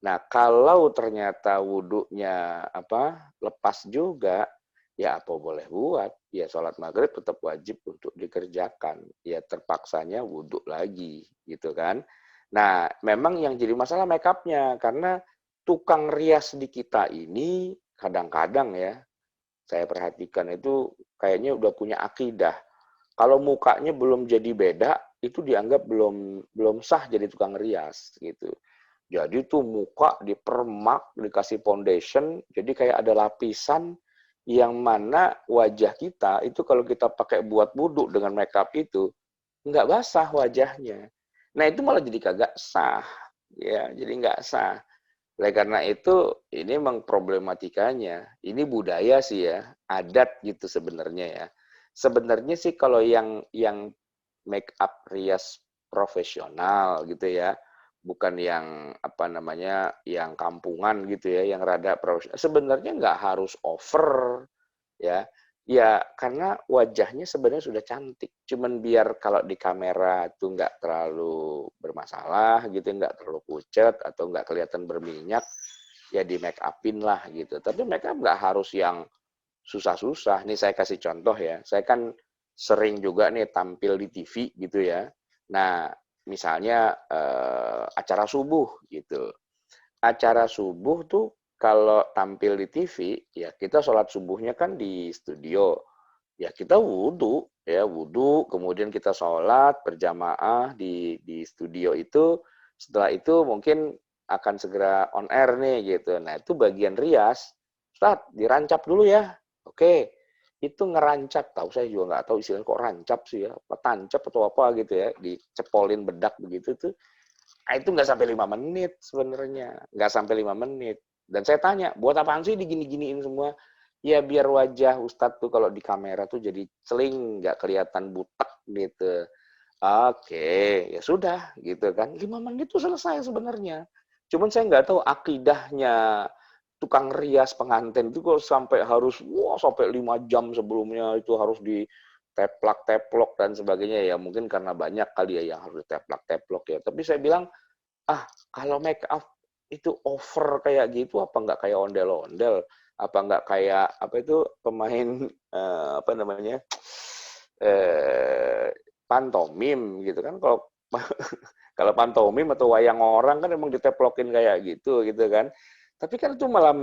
Nah, kalau ternyata wudhunya lepas juga, ya apa boleh buat? Ya sholat maghrib tetap wajib untuk dikerjakan. Ya terpaksanya wudhu lagi, gitu kan? Nah, memang yang jadi masalah make up-nya, karena tukang rias di kita ini kadang-kadang ya, saya perhatikan itu kayaknya udah punya akidah. Kalau mukanya belum jadi beda, itu dianggap belum sah jadi tukang rias gitu. Jadi tuh muka dipermak, dikasih foundation, jadi kayak ada lapisan yang mana wajah kita itu kalau kita pakai buat wudhu dengan makeup itu nggak basah wajahnya. Nah itu malah jadi kagak sah, ya, jadi nggak sah. Oleh karena itu, ini memang problematikanya. Ini budaya sih ya, adat gitu sebenarnya ya. Sebenarnya sih kalau yang make up rias profesional gitu ya, bukan yang apa namanya, yang kampungan gitu ya, yang rada profesional. Sebenarnya nggak harus over ya. Ya, karena wajahnya sebenarnya sudah cantik. Cuman biar kalau di kamera itu nggak terlalu bermasalah gitu, nggak terlalu pucat atau nggak kelihatan berminyak, ya di make upin lah gitu. Tapi make up nggak harus yang susah-susah. Nih saya kasih contoh ya. Saya kan sering juga nih tampil di TV gitu ya. Nah, misalnya acara subuh gitu. Acara subuh tuh kalau tampil di TV, ya kita sholat subuhnya kan di studio. Ya kita wudhu, ya wudhu, kemudian kita sholat berjamaah di studio itu. Setelah itu mungkin akan segera on air nih gitu. Nah itu bagian rias. Ustaz, dirancap dulu ya. Oke, itu ngerancap. Tahu saya juga nggak tahu istilahnya kok rancap sih ya. Apa tancap atau apa gitu ya. Dicepolin bedak begitu tuh. Nah, itu nggak sampai 5 menit sebenarnya. Nggak sampai 5 menit. Dan saya tanya, buat apaan sih digini-giniin semua? Ya biar wajah Ustadz tuh kalau di kamera tuh jadi celing, nggak kelihatan butek gitu. Oke, ya sudah gitu kan. 5 menit itu selesai sebenarnya. Cuman saya nggak tahu akidahnya tukang rias pengantin itu kok sampai harus, wah sampai 5 jam sebelumnya itu harus di teplak-teplok dan sebagainya. Ya mungkin karena banyak kali ya yang harus diteplak-teplok ya. Tapi saya bilang, ah kalau make up itu over kayak gitu apa nggak kayak ondel-ondel, apa nggak kayak apa itu pemain apa namanya pantomim gitu kan. Kalau kalau pantomim atau wayang orang kan emang diteplokin kayak gitu gitu kan. Tapi kan itu malah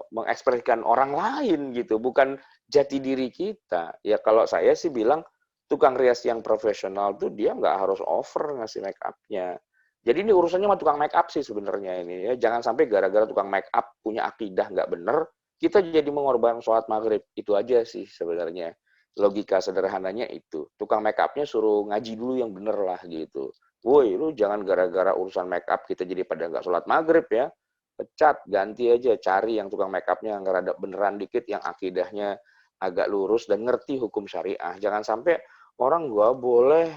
mengekspresikan orang lain gitu, bukan jati diri kita. Ya kalau saya sih bilang tukang rias yang profesional tuh dia nggak harus over ngasih make up-nya. Jadi ini urusannya sama tukang make up sih sebenarnya ini ya. Jangan sampai gara-gara tukang make up punya akidah nggak bener, kita jadi mengorbankan sholat maghrib. Itu aja sih sebenarnya. Logika sederhananya itu. Tukang make up-nya suruh ngaji dulu yang bener lah gitu. Woi, lu jangan gara-gara urusan make up kita jadi pada nggak sholat maghrib ya. Pecat, ganti aja, cari yang tukang make up-nya yang rada beneran dikit, yang akidahnya agak lurus dan ngerti hukum syariah. Jangan sampai orang nggak boleh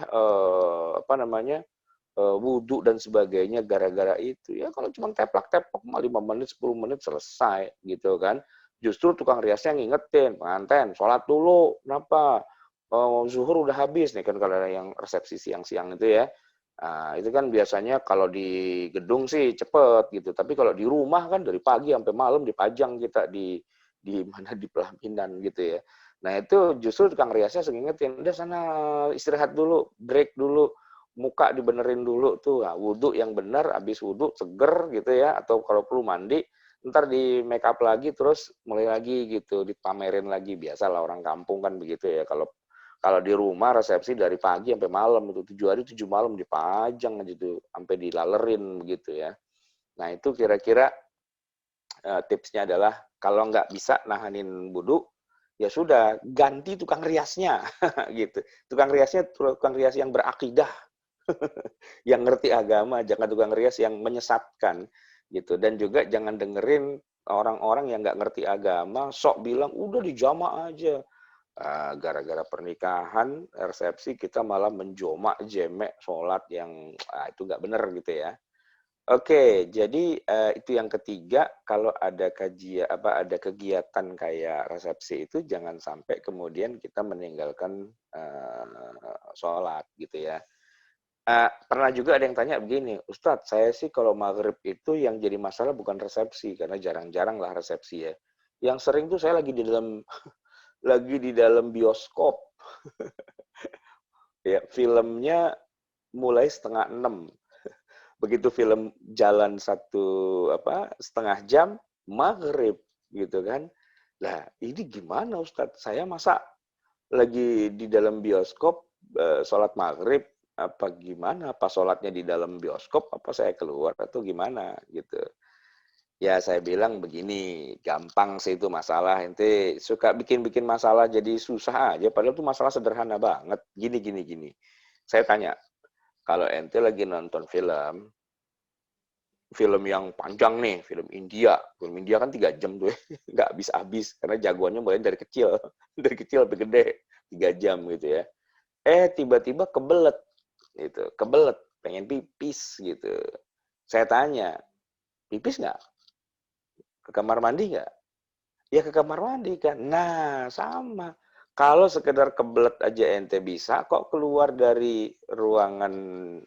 apa namanya wudhu dan sebagainya gara-gara itu. Ya kalau cuma teplak-teplak mah 5 menit, 10 menit selesai gitu kan. Justru tukang riasnya ngingetin, pengantin, sholat dulu, kenapa? Zuhur udah habis nih kan kalau ada yang resepsi siang-siang itu ya. Nah, itu kan biasanya kalau di gedung sih cepet gitu, tapi kalau di rumah kan dari pagi sampai malam dipajang kita di mana di pelaminan gitu ya. Nah itu justru tukang riasnya ngingetin, udah sana istirahat dulu, break dulu, muka dibenerin dulu tuh, nah, wudhu yang benar, habis wudhu seger gitu ya, atau kalau perlu mandi, ntar di make up lagi terus mulai lagi gitu, dipamerin lagi. Biasalah orang kampung kan begitu ya. Kalau kalau di rumah resepsi dari pagi sampai malam itu 7 hari 7 malam dipajang aja tuh sampai dilalerin begitu ya. Nah itu kira-kira tipsnya adalah kalau nggak bisa nahanin wudhu, ya sudah ganti tukang riasnya gitu. Tukang riasnya tukang rias yang berakidah, yang ngerti agama, jangan tukang rias yang menyesatkan gitu. Dan juga jangan dengerin orang-orang yang nggak ngerti agama sok bilang udah dijama aja. Gara-gara pernikahan resepsi kita malah menjomak jemek sholat yang itu nggak bener gitu ya. Oke, jadi itu yang ketiga, kalau ada kajian apa ada kegiatan kayak resepsi itu jangan sampai kemudian kita meninggalkan sholat gitu ya. Pernah juga ada yang tanya begini, Ustadz, saya sih kalau maghrib itu yang jadi masalah bukan resepsi, karena jarang-jarang lah resepsi ya. Yang sering tuh saya lagi di dalam lagi di dalam bioskop, ya filmnya mulai 5:30. Begitu film jalan setengah jam, maghrib gitu kan. Lah ini gimana Ustadz? Saya masa lagi di dalam bioskop sholat maghrib apa gimana? Apa sholatnya di dalam bioskop? Apa saya keluar atau gimana gitu? Ya saya bilang begini, gampang sih itu masalah. Ente suka bikin-bikin masalah jadi susah aja, padahal itu masalah sederhana banget. Gini, gini, gini. Saya tanya, kalau ente lagi nonton film yang panjang nih, film India kan 3 jam tuh, ya. Nggak habis-habis, karena jagoannya mulai dari kecil, dari kecil sampai gede, 3 jam gitu ya. Tiba-tiba kebelet, gitu, kebelet, pengen pipis gitu. Saya tanya, pipis nggak? Ke kamar mandi nggak? Ya ke kamar mandi kan. Nah, sama. Kalau sekedar kebelet aja ente bisa kok keluar dari ruangan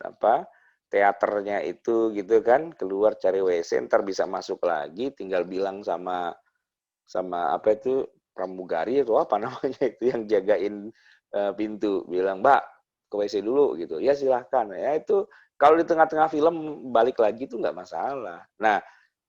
apa teaternya itu gitu kan, keluar cari WC, ntar bisa masuk lagi, tinggal bilang sama sama apa itu pramugari atau apa namanya itu yang jagain pintu, bilang Mbak ke WC dulu gitu. Ya silahkan. Ya itu kalau di tengah-tengah film balik lagi tuh nggak masalah. Nah,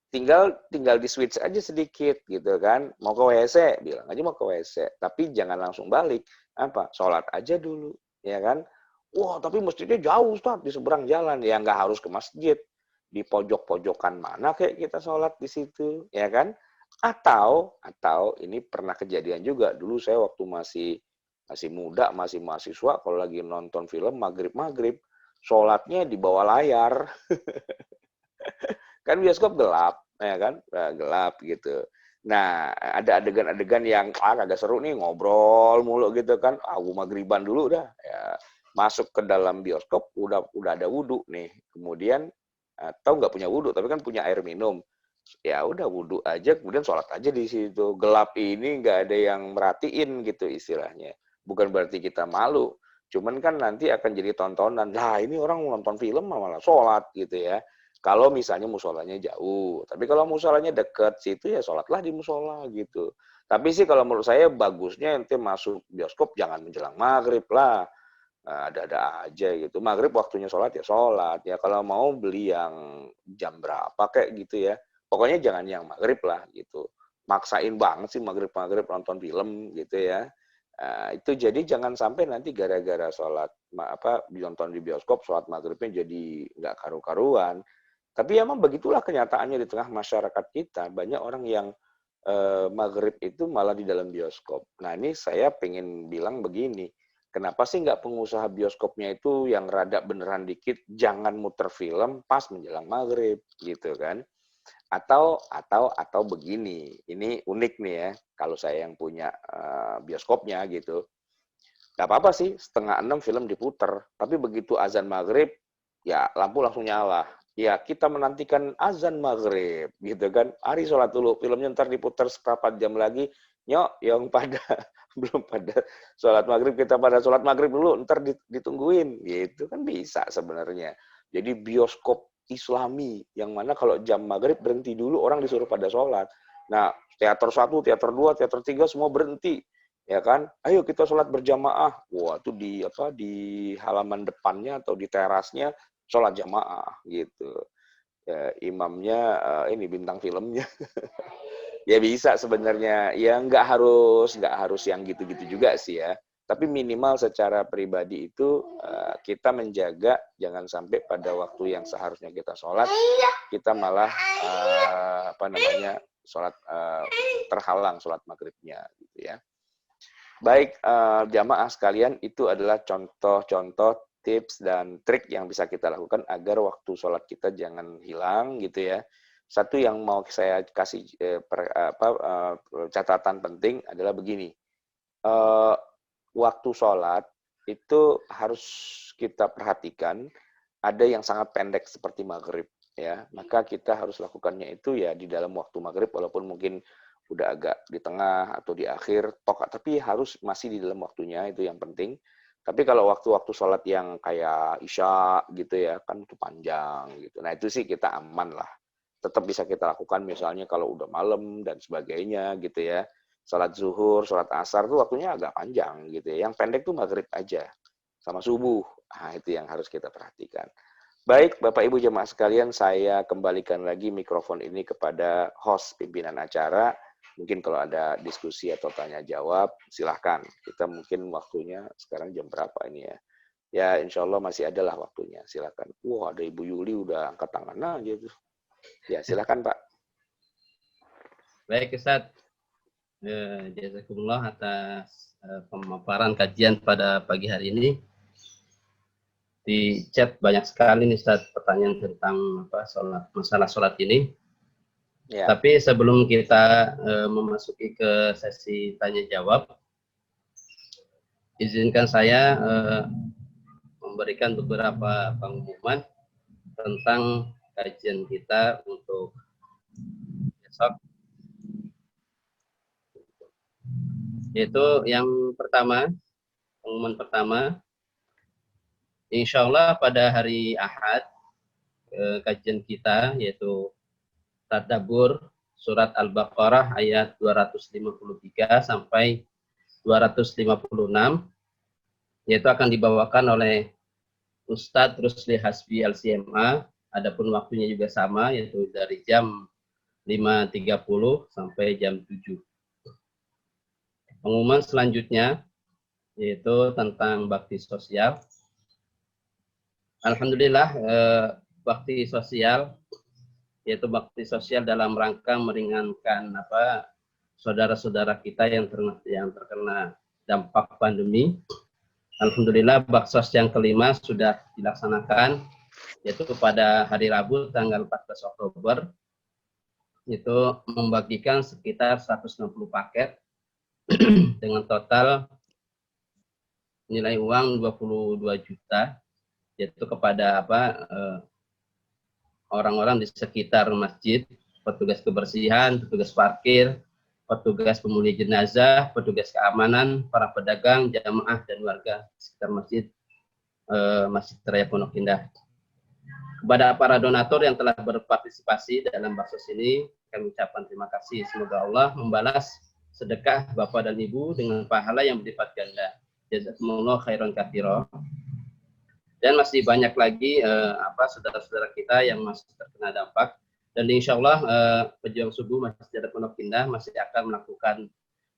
tinggal tinggal di-switch aja sedikit gitu kan, mau ke WC, bilang aja mau ke WC, tapi jangan langsung balik, apa, sholat aja dulu, ya kan. Wah, tapi masjidnya jauh Ustaz, di seberang jalan. Ya nggak harus ke masjid, di pojok-pojokan mana kayak kita sholat di situ, ya kan. Atau ini pernah kejadian juga, dulu saya waktu masih masih muda, masih mahasiswa, kalau lagi nonton film maghrib-maghrib, sholatnya di bawah layar. Kan bioskop gelap, ya kan? Nah, gelap gitu. Nah, ada adegan-adegan yang agak seru nih, ngobrol mulu gitu kan. Maghriban dulu dah. Ya, masuk ke dalam bioskop udah ada wudhu nih. Kemudian atau nggak punya wudhu, tapi kan punya air minum. Ya udah wudhu aja, kemudian sholat aja di situ. Gelap ini nggak ada yang merhatiin gitu istilahnya. Bukan berarti kita malu, cuman kan nanti akan jadi tontonan. Nah, ini orang nonton film malah sholat gitu ya. Kalau misalnya musolanya jauh, tapi kalau musolanya deket situ ya sholatlah di musola gitu. Tapi sih kalau menurut saya bagusnya ente masuk bioskop jangan menjelang maghrib lah. Nah, ada-ada aja gitu. Maghrib waktunya sholat ya sholat. Ya kalau mau beli yang jam berapa kayak gitu ya. Pokoknya jangan yang maghrib lah gitu. Maksain banget sih maghrib-maghrib nonton film gitu ya. Itu jadi jangan sampai nanti gara-gara sholat apa nonton di bioskop sholat maghribnya jadi nggak karu-karuan. Tapi emang begitulah kenyataannya di tengah masyarakat kita. Banyak orang yang maghrib itu malah di dalam bioskop. Nah ini saya pengen bilang begini, kenapa sih nggak pengusaha bioskopnya itu yang rada beneran dikit, jangan muter film pas menjelang maghrib, gitu kan? Atau begini, ini unik nih ya, kalau saya yang punya bioskopnya gitu. Nggak apa-apa sih, 5:30 film diputer, tapi begitu azan maghrib, ya lampu langsung nyala. Ya, kita menantikan azan maghrib, gitu kan. Hari sholat dulu, filmnya ntar diputar seperempat jam lagi, nyok, yang pada belum pada sholat maghrib, kita pada sholat maghrib dulu, ntar ditungguin, gitu kan bisa sebenarnya. Jadi bioskop Islami, yang mana kalau jam maghrib berhenti dulu, orang disuruh pada sholat. Nah, teater 1, teater 2, teater 3 semua berhenti, ya kan? Ayo kita sholat berjamaah. Wah, itu di halaman depannya atau di terasnya sholat jamaah gitu. Ya, imamnya ini bintang filmnya. Ya bisa sebenarnya. Ya nggak harus yang gitu-gitu juga sih ya. Tapi minimal secara pribadi itu kita menjaga jangan sampai pada waktu yang seharusnya kita sholat kita malah apa namanya sholat terhalang sholat maghribnya gitu ya. Baik, jamaah sekalian, itu adalah contoh-contoh tips dan trik yang bisa kita lakukan agar waktu sholat kita jangan hilang gitu ya. Satu yang mau saya kasih catatan penting adalah begini, eh, waktu sholat itu harus kita perhatikan ada yang sangat pendek seperti maghrib ya, maka kita harus lakukannya itu ya di dalam waktu maghrib walaupun mungkin udah agak di tengah atau di akhir, tapi harus masih di dalam waktunya, itu yang penting. Tapi kalau waktu-waktu sholat yang kayak isya gitu ya, kan itu panjang gitu. Nah itu sih kita aman lah. Tetap bisa kita lakukan misalnya kalau udah malam dan sebagainya gitu ya. Sholat zuhur, sholat asar tuh waktunya agak panjang gitu ya. Yang pendek tuh maghrib aja sama subuh. Nah itu yang harus kita perhatikan. Baik, Bapak Ibu jemaah sekalian, saya kembalikan lagi mikrofon ini kepada host pimpinan acara. Mungkin kalau ada diskusi atau tanya jawab, silahkan. Kita mungkin waktunya sekarang jam berapa ini ya? Ya, insya Allah masih ada lah waktunya. Silahkan. Wah, ada Ibu Yuli udah angkat tangan aja tuh. Ya, silahkan Pak.
Baik Ustaz, jazakumullah atas pemaparan kajian pada pagi hari ini. Di chat banyak sekali nih Ustaz pertanyaan tentang masalah sholat ini. Ya. Tapi sebelum kita memasuki ke sesi tanya jawab, izinkan saya memberikan beberapa pengumuman tentang kajian kita untuk besok. Yaitu yang pertama, pengumuman pertama, insya Allah pada hari Ahad, kajian kita yaitu Tadabbur surat Al-Baqarah ayat 253 sampai 256, yaitu akan dibawakan oleh Ustadz Rusli Hasbi LCMA. Adapun waktunya juga sama, yaitu dari jam 5.30 sampai jam 7. Pengumuman selanjutnya yaitu tentang bakti sosial. Alhamdulillah, bakti sosial yaitu bakti sosial dalam rangka meringankan saudara-saudara kita yang terkena dampak pandemi. Alhamdulillah, baksos yang kelima sudah dilaksanakan, yaitu pada hari Rabu tanggal 14 Oktober, itu membagikan sekitar 160 paket dengan total nilai uang 22 juta, yaitu kepada orang-orang di sekitar masjid, petugas kebersihan, petugas parkir, petugas pemulih jenazah, petugas keamanan, para pedagang, jamaah, dan warga sekitar Masjid Raya Pondok Indah. Kepada para donatur yang telah berpartisipasi dalam baksos ini, kami ucapkan terima kasih. Semoga Allah membalas sedekah Bapak dan Ibu dengan pahala yang berlipat ganda. Jazakumullah khairan katsira. Dan masih banyak lagi saudara-saudara kita yang masih terkena dampak. Dan insya Allah pejuang subuh Masjid Pondok Indah masih akan melakukan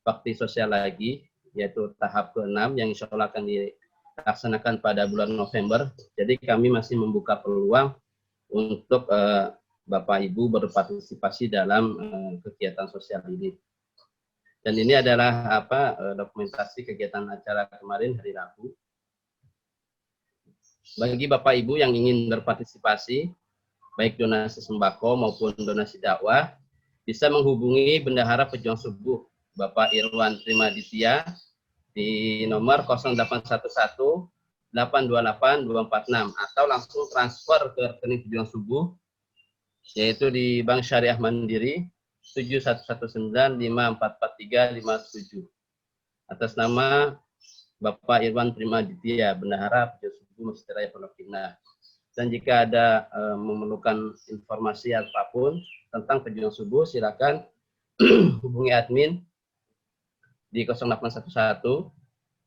bakti sosial lagi, yaitu tahap ke-6 yang insya Allah akan dilaksanakan pada bulan November. Jadi kami masih membuka peluang untuk Bapak Ibu berpartisipasi dalam kegiatan sosial ini. Dan ini adalah dokumentasi kegiatan acara kemarin hari Rabu. Bagi Bapak Ibu yang ingin berpartisipasi, baik donasi sembako maupun donasi dakwah, bisa menghubungi Bendahara Pejuang Subuh Bapak Irwan Trimaditya di nomor 0811 828 246 atau langsung transfer ke rekening Pejuang Subuh, yaitu di Bank Syariah Mandiri 7119544357 atas nama Bapak Irwan Trimaditya, Bendahara Pejuang Subuh Masjid Raya Pondok Indah. Dan jika ada memerlukan informasi apapun tentang pejuang subuh, silakan hubungi admin di 0811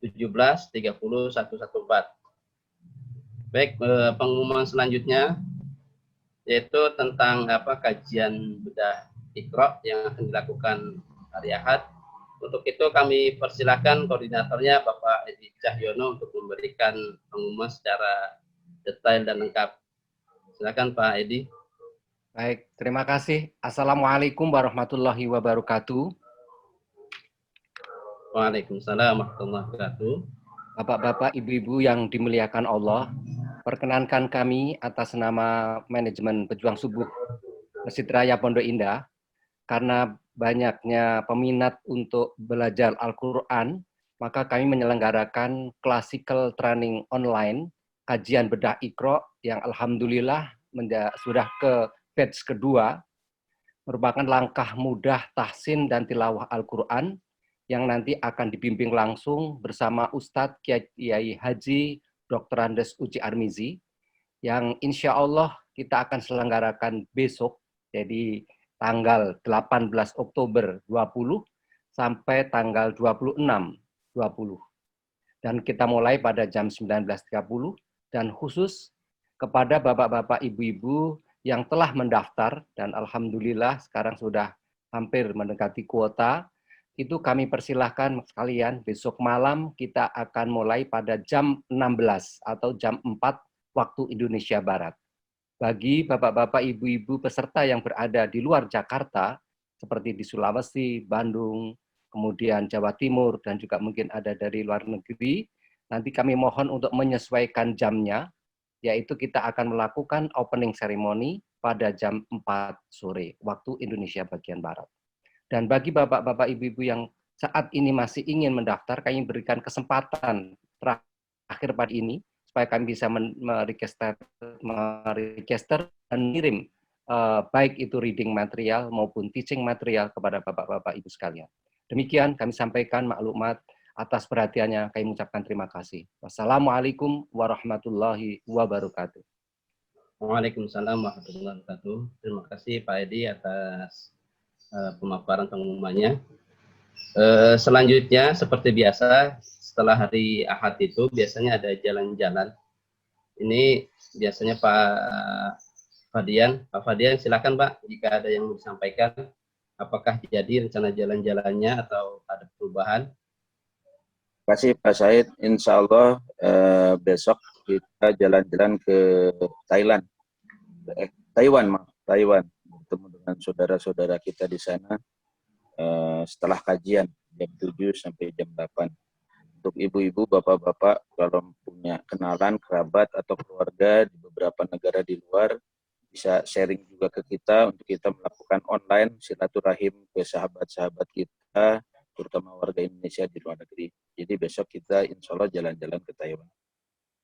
17 30 114. Baik, pengumuman selanjutnya yaitu tentang kajian bedah Iqra yang akan dilakukan hari Ahad. Untuk itu kami persilakan koordinatornya Bapak Edi Cahyono untuk memberikan pengumuman secara detail dan lengkap. Silakan Pak Edi.
Baik, terima kasih. Assalamualaikum warahmatullahi wabarakatuh.
Waalaikumsalam warahmatullahi wabarakatuh.
Bapak-bapak, ibu-ibu yang dimuliakan Allah, perkenankan kami atas nama manajemen Pejuang Subuh Masjid Raya Pondok Indah, karena banyaknya peminat untuk belajar Al-Quran, maka kami menyelenggarakan classical training online kajian bedah Iqra yang alhamdulillah sudah ke batch kedua, merupakan langkah mudah tahsin dan tilawah Al-Quran yang nanti akan dibimbing langsung bersama Ustadz Kiai Haji Dr. Andes Uci Armizi, yang insya Allah kita akan selenggarakan besok, jadi tanggal 18 Oktober 20 sampai tanggal 26 20. Dan kita mulai pada jam 19.30. Dan khusus kepada bapak-bapak ibu-ibu yang telah mendaftar, dan alhamdulillah sekarang sudah hampir mendekati kuota, itu kami persilahkan sekalian besok malam kita akan mulai pada jam 16 atau jam 4 waktu Indonesia Barat. Bagi bapak-bapak ibu-ibu peserta yang berada di luar Jakarta, seperti di Sulawesi, Bandung, kemudian Jawa Timur, dan juga mungkin ada dari luar negeri. Nanti kami mohon untuk menyesuaikan jamnya, yaitu kita akan melakukan opening ceremony pada jam 4 sore, waktu Indonesia bagian Barat. Dan bagi bapak-bapak, ibu-ibu yang saat ini masih ingin mendaftar, kami berikan kesempatan terakhir pada ini, supaya kami bisa meregister dan kirim baik itu reading material maupun teaching material kepada bapak-bapak ibu sekalian. Demikian kami sampaikan maklumat. Atas perhatiannya kami mengucapkan terima kasih. Wassalamualaikum warahmatullahi wabarakatuh.
Waalaikumsalam warahmatullahi wabarakatuh. Terima kasih Pak Edi atas pemaparan pengumumannya. Selanjutnya seperti biasa setelah hari Ahad itu biasanya ada jalan-jalan. Ini biasanya Pak Fadian. Pak Fadian silakan Pak jika ada yang mau disampaikan. Apakah jadi rencana jalan-jalannya atau ada perubahan?
Terima kasih Pak Said. Insya Allah besok kita jalan-jalan ke Thailand. Taiwan. Bertemu dengan saudara-saudara kita di sana setelah kajian jam 7 sampai jam 8. Untuk ibu-ibu, bapak-bapak, kalau punya kenalan, kerabat, atau keluarga di beberapa negara di luar, bisa sharing juga ke kita untuk kita melakukan online silaturahim ke sahabat-sahabat kita, terutama warga Indonesia di luar negeri. Jadi besok kita insya Allah jalan-jalan ke Taiwan.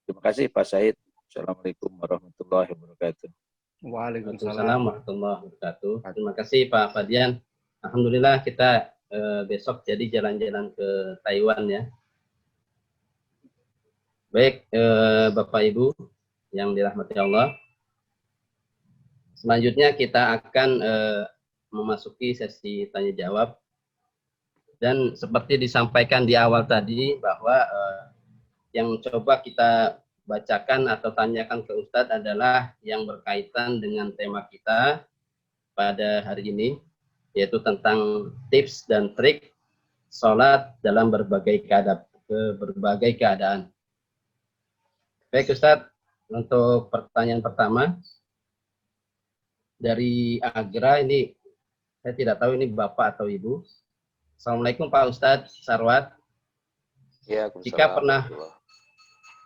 Terima kasih Pak Said. Assalamualaikum warahmatullahi wabarakatuh.
Waalaikumsalam warahmatullahi wabarakatuh. Terima kasih Pak Fadian. Alhamdulillah kita besok jadi jalan-jalan ke Taiwan ya. Baik Bapak Ibu yang dirahmati Allah. Selanjutnya kita akan memasuki sesi tanya jawab. Dan seperti disampaikan di awal tadi bahwa yang coba kita bacakan atau tanyakan ke Ustadz adalah yang berkaitan dengan tema kita pada hari ini, yaitu tentang tips dan trik sholat dalam berbagai keadaan. Baik Ustadz, untuk pertanyaan pertama dari Agra, ini saya tidak tahu ini Bapak atau Ibu. Assalamualaikum Pak Ustadz Sarwat.
Ya,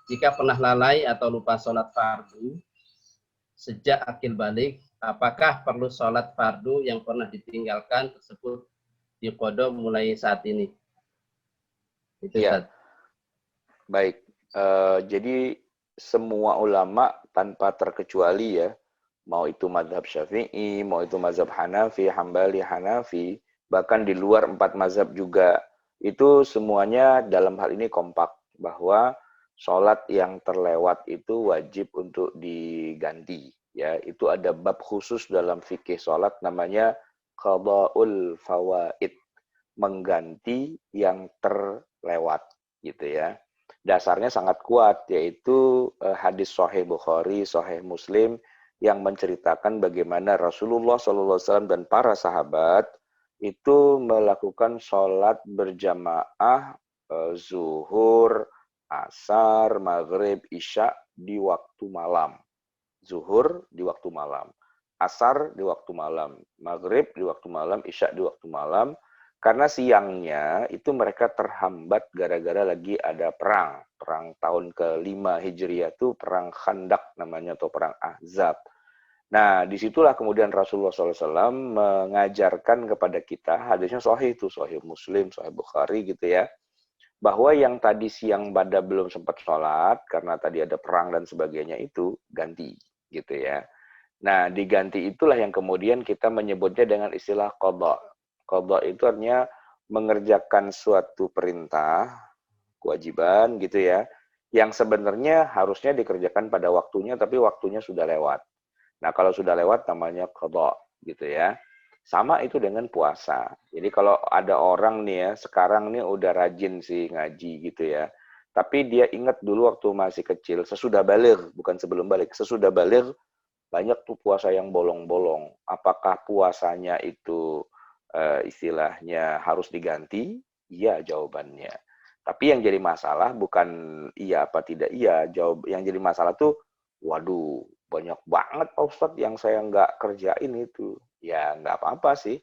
Jika pernah lalai atau lupa sholat fardu sejak akil balik, apakah perlu sholat fardu yang pernah ditinggalkan tersebut diqodho mulai saat ini? Itu
ya. Baik, jadi semua ulama tanpa terkecuali ya, mau itu mazhab Syafi'i, mau itu mazhab Hanafi, Hambali, Hanafi, bahkan di luar 4 mazhab juga, itu semuanya dalam hal ini kompak bahwa sholat yang terlewat itu wajib untuk diganti. Ya, itu ada bab khusus dalam fikih sholat namanya qada'ul fawaid, mengganti yang terlewat, gitu ya. Dasarnya sangat kuat, yaitu hadis Sahih Bukhari, Sahih Muslim yang menceritakan bagaimana Rasulullah SAW dan para sahabat itu melakukan sholat berjamaah zuhur, asar, maghrib, isya di waktu malam. Zuhur di waktu malam, asar di waktu malam, maghrib di waktu malam, isya di waktu malam. Karena siangnya itu mereka terhambat gara-gara lagi ada perang. Perang tahun ke-5 Hijriah itu perang Khandak namanya atau perang Ahzab. Nah, disitulah kemudian Rasulullah SAW mengajarkan kepada kita, hadisnya sahih itu, sahih Muslim, sahih Bukhari gitu ya, bahwa yang tadi siang pada belum sempat sholat, karena tadi ada perang dan sebagainya itu, ganti gitu ya. Nah, diganti itulah yang kemudian kita menyebutnya dengan istilah qadha. Qadha itu artinya mengerjakan suatu perintah, kewajiban gitu ya, yang sebenarnya harusnya dikerjakan pada waktunya, tapi waktunya sudah lewat. Nah, kalau sudah lewat namanya qadha gitu ya. Sama itu dengan puasa. Jadi kalau ada orang nih ya, sekarang nih udah rajin sih ngaji gitu ya. Tapi dia ingat dulu waktu masih kecil, sesudah baligh, bukan sebelum balik, sesudah baligh banyak tuh puasa yang bolong-bolong. Apakah puasanya itu istilahnya harus diganti? Iya jawabannya. Tapi yang jadi masalah bukan iya apa tidak iya. Yang jadi masalah tuh, waduh, banyak banget Pak Ustadz yang saya nggak kerjain itu. Ya nggak apa-apa sih.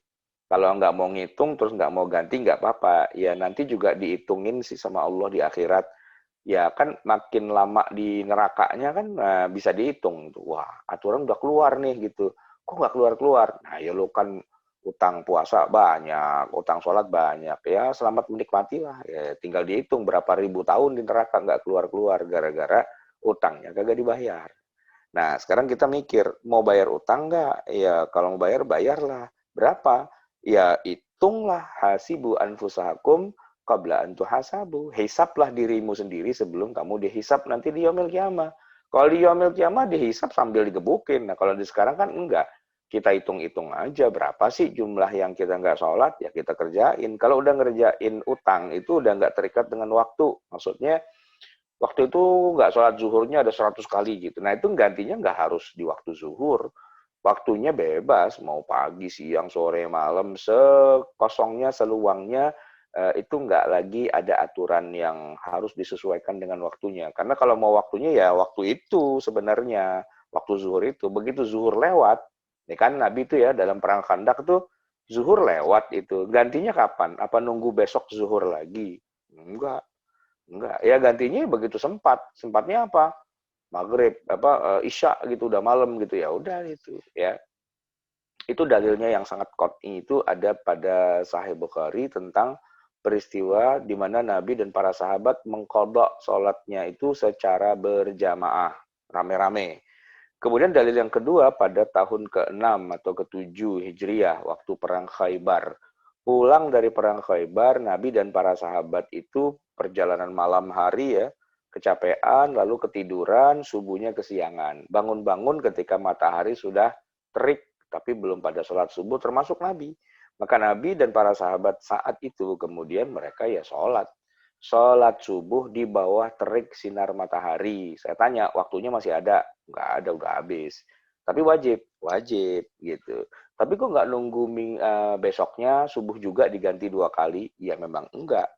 Kalau nggak mau ngitung terus nggak mau ganti nggak apa-apa. Ya nanti juga dihitungin sih sama Allah di akhirat. Ya kan makin lama di nerakanya kan bisa dihitung. Wah, aturan udah keluar nih gitu. Kok nggak keluar-keluar? Nah ya lo kan utang puasa banyak, utang sholat banyak. Ya selamat menikmati lah. Ya, tinggal dihitung berapa ribu tahun di neraka nggak keluar-keluar gara-gara utangnya kagak dibayar. Nah, sekarang kita mikir, mau bayar utang nggak? Ya, kalau mau bayar, bayarlah. Berapa? Ya, hitunglah hasibu anfusahakum qabla an tuhasabu. Hisablah dirimu sendiri sebelum kamu dihisab nanti di yaumil qiyamah. Kalau di yaumil qiyamah dihisab sambil digebukin. Nah, kalau di sekarang kan enggak. Kita hitung-hitung aja berapa sih jumlah yang kita nggak sholat, ya kita kerjain. Kalau udah ngerjain utang, itu udah nggak terikat dengan waktu. Maksudnya, waktu itu nggak sholat zuhurnya ada 100 kali gitu. Nah itu gantinya nggak harus di waktu zuhur. Waktunya bebas, mau pagi, siang, sore, malam, sekosongnya, seluangnya, itu nggak lagi ada aturan yang harus disesuaikan dengan waktunya. Karena kalau mau waktunya ya waktu itu sebenarnya, waktu zuhur itu. Begitu zuhur lewat, ini kan Nabi itu ya dalam perang Khandak tuh, zuhur lewat itu. Gantinya kapan? Apa nunggu besok zuhur lagi? Enggak. Enggak, ya gantinya begitu sempat. Sempatnya apa? Maghrib, Isya gitu, udah malam gitu ya, udah itu ya. Itu dalilnya yang sangat qat'i itu ada pada Sahih Bukhari tentang peristiwa di mana Nabi dan para sahabat mengqadha sholatnya itu secara berjamaah, rame-rame. Kemudian dalil yang kedua pada tahun ke-6 atau ke-7 Hijriah waktu perang Khaybar. Pulang dari perang Khaybar, Nabi dan para sahabat itu perjalanan malam hari ya, kecapean, lalu ketiduran, subuhnya kesiangan. Bangun-bangun ketika matahari sudah terik, tapi belum pada sholat subuh, termasuk Nabi. Maka Nabi dan para sahabat saat itu kemudian mereka ya sholat. Sholat subuh di bawah terik sinar matahari. Saya tanya, waktunya masih ada? Nggak ada, udah habis. Tapi wajib, wajib gitu. Tapi kok nggak nunggu besoknya subuh juga diganti 2 kali? Ya memang enggak.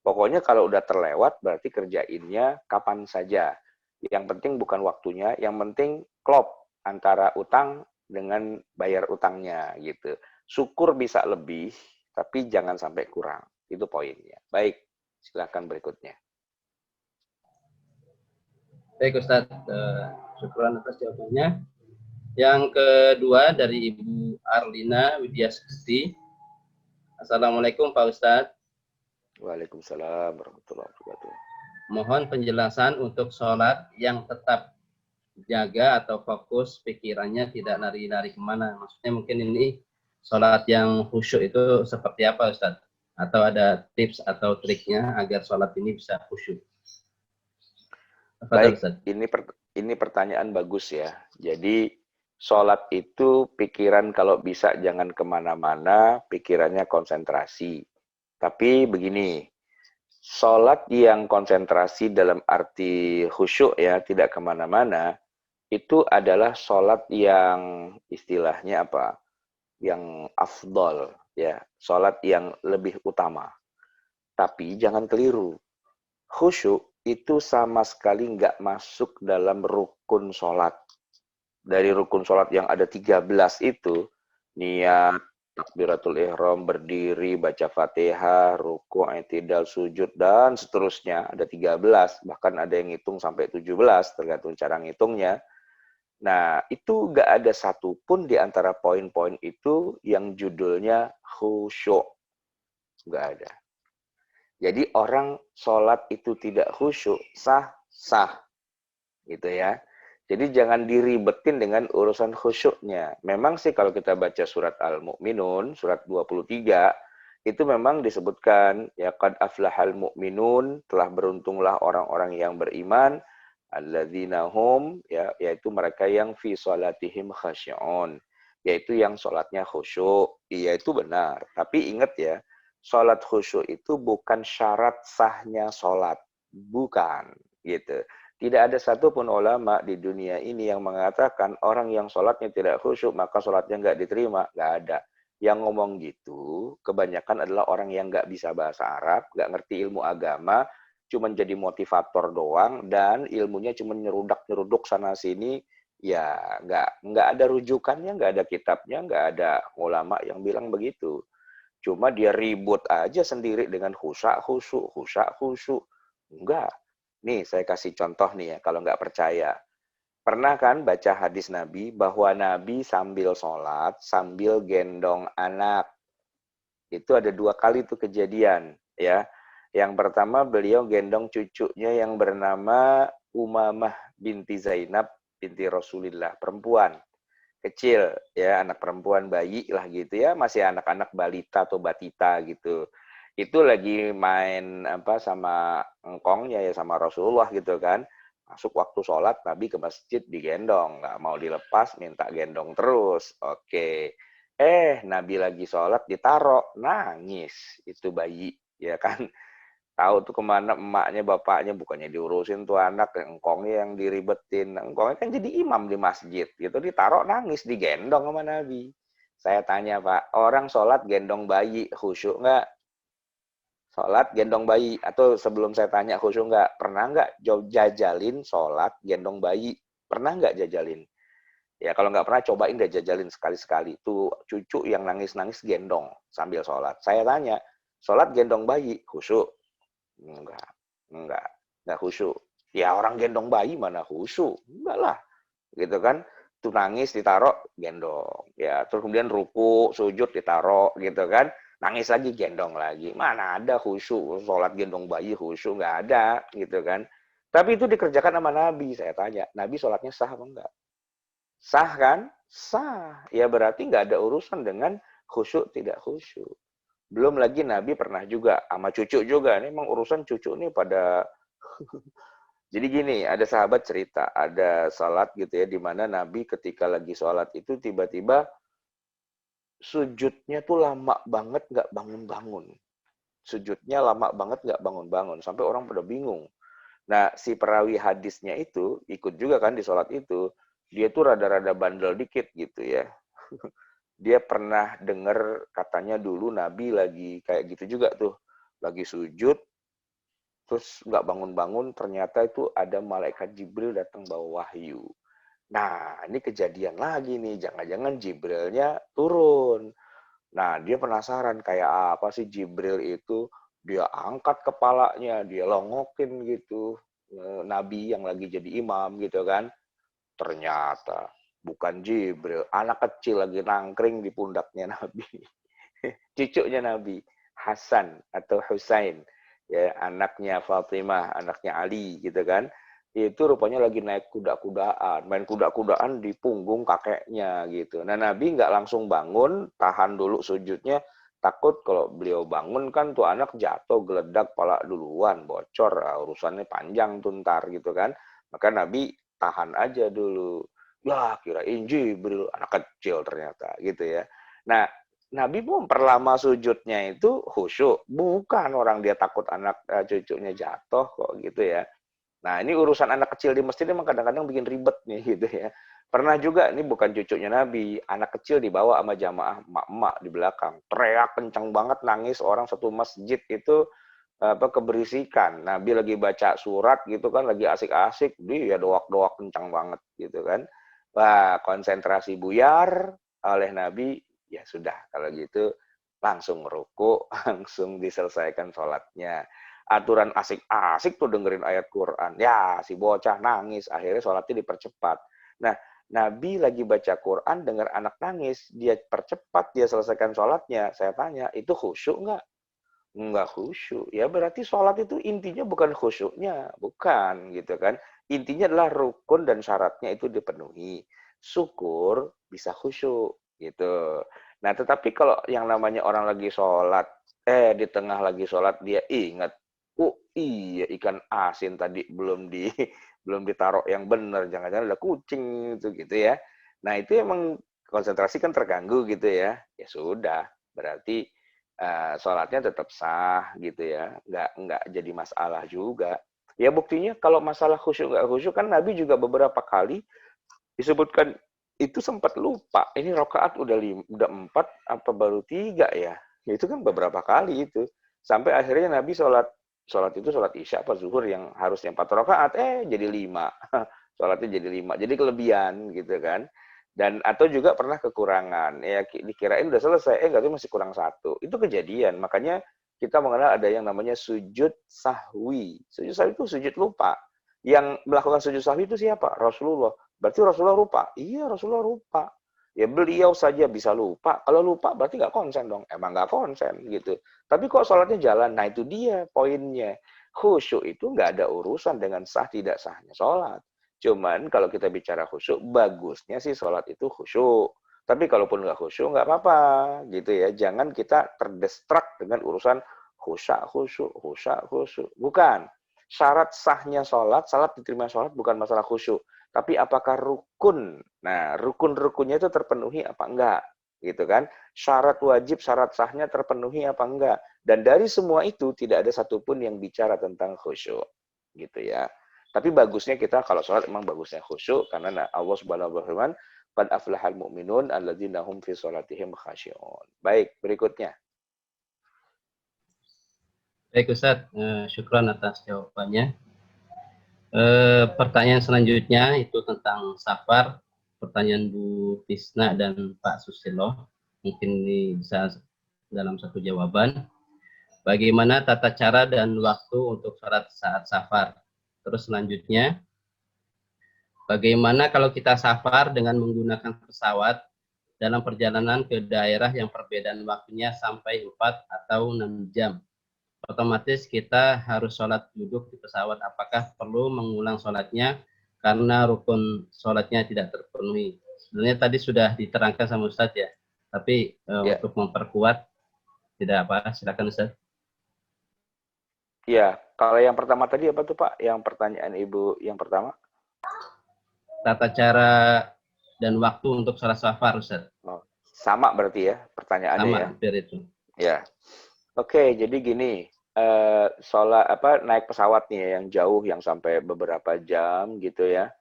Pokoknya kalau udah terlewat berarti kerjainnya kapan saja. Yang penting bukan waktunya, yang penting klop antara utang dengan bayar utangnya gitu. Syukur bisa lebih, tapi jangan sampai kurang. Itu poinnya. Baik, silakan berikutnya.
Baik Ustaz, syukuran atas jawabannya. Yang kedua dari Ibu Arlina Widya Sekti. Assalamualaikum Pak Ustadz.
Waalaikumsalam warahmatullahi wabarakatuh.
Mohon penjelasan untuk sholat yang tetap jaga atau fokus pikirannya tidak lari-lari kemana. Maksudnya mungkin ini sholat yang khusyuk itu seperti apa Ustadz? Atau ada tips atau triknya agar sholat ini bisa khusyuk?
Baik, ini pertanyaan bagus ya. Jadi sholat itu pikiran kalau bisa jangan kemana-mana, pikirannya konsentrasi. Tapi begini, sholat yang konsentrasi dalam arti khusyuk ya, tidak kemana-mana, itu adalah sholat yang istilahnya apa? Yang afdol, ya, sholat yang lebih utama. Tapi jangan keliru, khusyuk itu sama sekali nggak masuk dalam rukun sholat. Dari rukun sholat yang ada 13 itu, niat, takbiratul ihram, berdiri, baca fatihah, ruku', i'tidal, sujud, dan seterusnya. Ada 13, bahkan ada yang ngitung sampai 17, tergantung cara ngitungnya. Nah, itu nggak ada satupun di antara poin-poin itu yang judulnya khusyuk. Nggak ada. Jadi orang sholat itu tidak khusyuk, sah-sah. Gitu ya. Jadi jangan diribetin dengan urusan khusyuknya. Memang sih kalau kita baca surat Al-Mu'minun, surat 23, itu memang disebutkan, ya qad aflahal mu'minun, telah beruntunglah orang-orang yang beriman, alladzina hum, ya, yaitu mereka yang fi sholatihim khasyi'un, yaitu yang sholatnya khusyuk. Iya itu benar. Tapi ingat ya, sholat khusyuk itu bukan syarat sahnya sholat. Bukan. Gitu. Tidak ada satupun ulama di dunia ini yang mengatakan orang yang sholatnya tidak khusyuk, maka sholatnya nggak diterima. Nggak ada. Yang ngomong gitu, kebanyakan adalah orang yang nggak bisa bahasa Arab, nggak ngerti ilmu agama, cuma jadi motivator doang, dan ilmunya cuma nyerudak-nyeruduk sana-sini, ya nggak ada rujukannya, nggak ada kitabnya, nggak ada ulama yang bilang begitu. Cuma dia ribut aja sendiri dengan khusyuk. Enggak. Nih, saya kasih contoh nih ya, kalau nggak percaya. Pernah kan baca hadis Nabi bahwa Nabi sambil sholat, sambil gendong anak. Itu ada 2 kali tuh kejadian, ya. Yang pertama beliau gendong cucunya yang bernama Umamah binti Zainab binti Rasulillah, perempuan kecil, ya, anak perempuan bayi lah gitu ya, masih anak-anak balita atau batita gitu. Itu lagi main apa sama engkongnya ya, sama Rasulullah gitu kan. Masuk waktu sholat, Nabi ke masjid digendong, nggak mau dilepas, minta gendong terus. Oke. Nabi lagi sholat ditaruh, nangis itu bayi, ya kan. Tahu tuh kemana emaknya, bapaknya, bukannya diurusin tuh anak, engkongnya yang diribetin. Engkongnya kan jadi imam di masjid, gitu, ditaruh nangis, digendong sama Nabi. Saya tanya, Pak, orang sholat gendong bayi, khusyuk nggak? Sholat gendong bayi, atau sebelum saya tanya khusyuk nggak, pernah nggak jajalin sholat gendong bayi? Pernah nggak jajalin? Ya kalau nggak pernah, cobain deh jajalin sekali-sekali. Tuh cucu yang nangis-nangis gendong sambil sholat. Saya tanya, sholat gendong bayi, khusyuk? Enggak khusyuk. Ya orang gendong bayi mana khusyuk? Enggak lah. Gitu kan. Tuh nangis ditaruh, gendong. Ya, terus kemudian ruku, sujud ditaruh gitu kan. Nangis lagi, gendong lagi. Mana ada khusyuk, sholat gendong bayi khusyuk, nggak ada gitu kan. Tapi itu dikerjakan sama Nabi. Saya tanya, Nabi sholatnya sah apa enggak? Sah kan? Sah. Ya berarti nggak ada urusan dengan khusyuk tidak khusyuk. Belum lagi Nabi pernah juga sama cucu juga. Ini emang urusan cucu nih pada jadi gini, ada sahabat cerita, ada salat gitu ya, di mana Nabi ketika lagi sholat itu tiba-tiba sujudnya tuh lama banget nggak bangun-bangun. Sujudnya lama banget nggak bangun-bangun, sampai orang pada bingung. Nah, si perawi hadisnya itu ikut juga kan di sholat itu, dia tuh rada-rada bandel dikit gitu ya. Dia pernah dengar katanya dulu Nabi lagi kayak gitu juga tuh, lagi sujud, terus nggak bangun-bangun, ternyata itu ada malaikat Jibril datang bawa wahyu. Nah, ini kejadian lagi nih, jangan-jangan Jibrilnya turun. Nah, dia penasaran kayak apa sih Jibril itu, dia angkat kepalanya, dia longokin gitu, Nabi yang lagi jadi imam gitu kan. Ternyata bukan Jibril, anak kecil lagi nangkring di pundaknya Nabi. Cucunya Nabi, Hasan atau Husain, ya, anaknya Fatimah, anaknya Ali gitu kan. Itu rupanya lagi naik kuda-kudaan, main kuda-kudaan di punggung kakeknya gitu. Nah, Nabi nggak langsung bangun, tahan dulu sujudnya, takut kalau beliau bangun kan tuh anak jatuh geledak pala duluan, bocor, urusannya panjang tuh ntar gitu kan. Maka Nabi tahan aja dulu. Ya, kirain Jibril, anak kecil ternyata gitu ya. Nah, Nabi pun perlama sujudnya itu khusyuk, bukan orang dia takut anak cucunya jatuh kok gitu ya. Nah, ini urusan anak kecil di masjid emang kadang-kadang bikin ribet nih gitu ya. Pernah juga, ini bukan cucunya Nabi, anak kecil dibawa sama jamaah emak-emak di belakang, teriak kencang banget, nangis, orang satu masjid itu keberisikan. Nabi lagi baca surat gitu kan, lagi asik-asik, dia doak-doak kencang banget gitu kan. Wah, konsentrasi buyar oleh Nabi, ya sudah kalau gitu langsung ruku, langsung diselesaikan sholatnya. Aturan asik-asik tuh dengerin ayat Quran. Ya, si bocah nangis, akhirnya sholatnya dipercepat. Nah, Nabi lagi baca Quran, dengar anak nangis, dia percepat, dia selesaikan sholatnya. Saya tanya, itu khusyuk nggak? Nggak khusyuk. Ya berarti sholat itu intinya bukan khusyuknya, bukan gitu kan. Intinya adalah rukun dan syaratnya itu dipenuhi. Syukur bisa khusyuk gitu. Nah, tetapi kalau yang namanya orang lagi sholat, di tengah lagi sholat dia ingat, oh iya ikan asin tadi belum ditaruh yang benar, jangan-jangan ada kucing gitu ya. Nah, itu emang konsentrasi kan terganggu gitu ya. Ya sudah, berarti sholatnya tetap sah gitu ya, nggak jadi masalah juga. Ya buktinya kalau masalah khusyuk nggak khusyuk kan Nabi juga beberapa kali disebutkan itu sempat lupa. Ini rakaat udah 4 apa baru 3 ya? Itu kan beberapa kali itu. Sampai akhirnya Nabi sholat itu sholat Isya apa zuhur yang harusnya 4 rakaat, jadi 5. Sholatnya jadi 5. Jadi kelebihan gitu kan. Dan atau juga pernah kekurangan, ya dikirain udah selesai, nggak tahu masih kurang satu. Itu kejadian, makanya kita mengenal ada yang namanya sujud sahwi. Sujud sahwi itu sujud lupa. Yang melakukan sujud sahwi itu siapa? Rasulullah. Berarti Rasulullah lupa? Iya, Rasulullah lupa. Ya beliau saja bisa lupa. Kalau lupa berarti nggak konsen dong. Emang nggak konsen gitu. Tapi kok sholatnya jalan? Nah itu dia poinnya. Khusyuk itu nggak ada urusan dengan sah tidak sahnya sholat. Cuman kalau kita bicara khusyuk, bagusnya sih sholat itu khusyuk. Tapi kalaupun nggak khusyuk, nggak apa-apa gitu ya. Jangan kita terdistract dengan urusan khusyuk. Bukan. Syarat sahnya sholat diterima sholat bukan masalah khusyuk. Tapi apakah rukun? Nah, rukun-rukunnya itu terpenuhi apa enggak? Gitu kan. Syarat wajib, syarat sahnya terpenuhi apa enggak? Dan dari semua itu tidak ada satupun yang bicara tentang khusyuk. Gitu ya. Tapi bagusnya kita kalau sholat emang bagusnya khusyuk karena Allah Subhanahu wa taala qad aflahal mu'minun alladzina hum fi sholatihim khashi'un. Baik, berikutnya.
Baik Ustaz, syukran atas jawabannya. Pertanyaan selanjutnya itu tentang safar. Pertanyaan Bu Tisna dan Pak Susilo. Mungkin ini bisa dalam satu jawaban. Bagaimana tata cara dan waktu untuk sholat saat safar? Terus selanjutnya, bagaimana kalau kita safar dengan menggunakan pesawat dalam perjalanan ke daerah yang perbedaan waktunya sampai 4 atau 6 jam? Otomatis kita harus sholat duduk di pesawat. Apakah perlu mengulang sholatnya karena rukun sholatnya tidak terpenuhi? Sebenarnya tadi sudah diterangkan sama Ustadz ya, tapi untuk memperkuat tidak apa, silakan Ustadz.
Iya, kalau yang pertama tadi apa tuh Pak? Yang pertanyaan Ibu yang pertama?
Tata cara dan waktu untuk sholat safar, Ustaz.
Oh, sama berarti ya pertanyaannya
sama,
ya?
hampir itu.
Ya. Oke, jadi gini, sholat naik pesawat nih ya, yang jauh yang sampai beberapa jam gitu ya.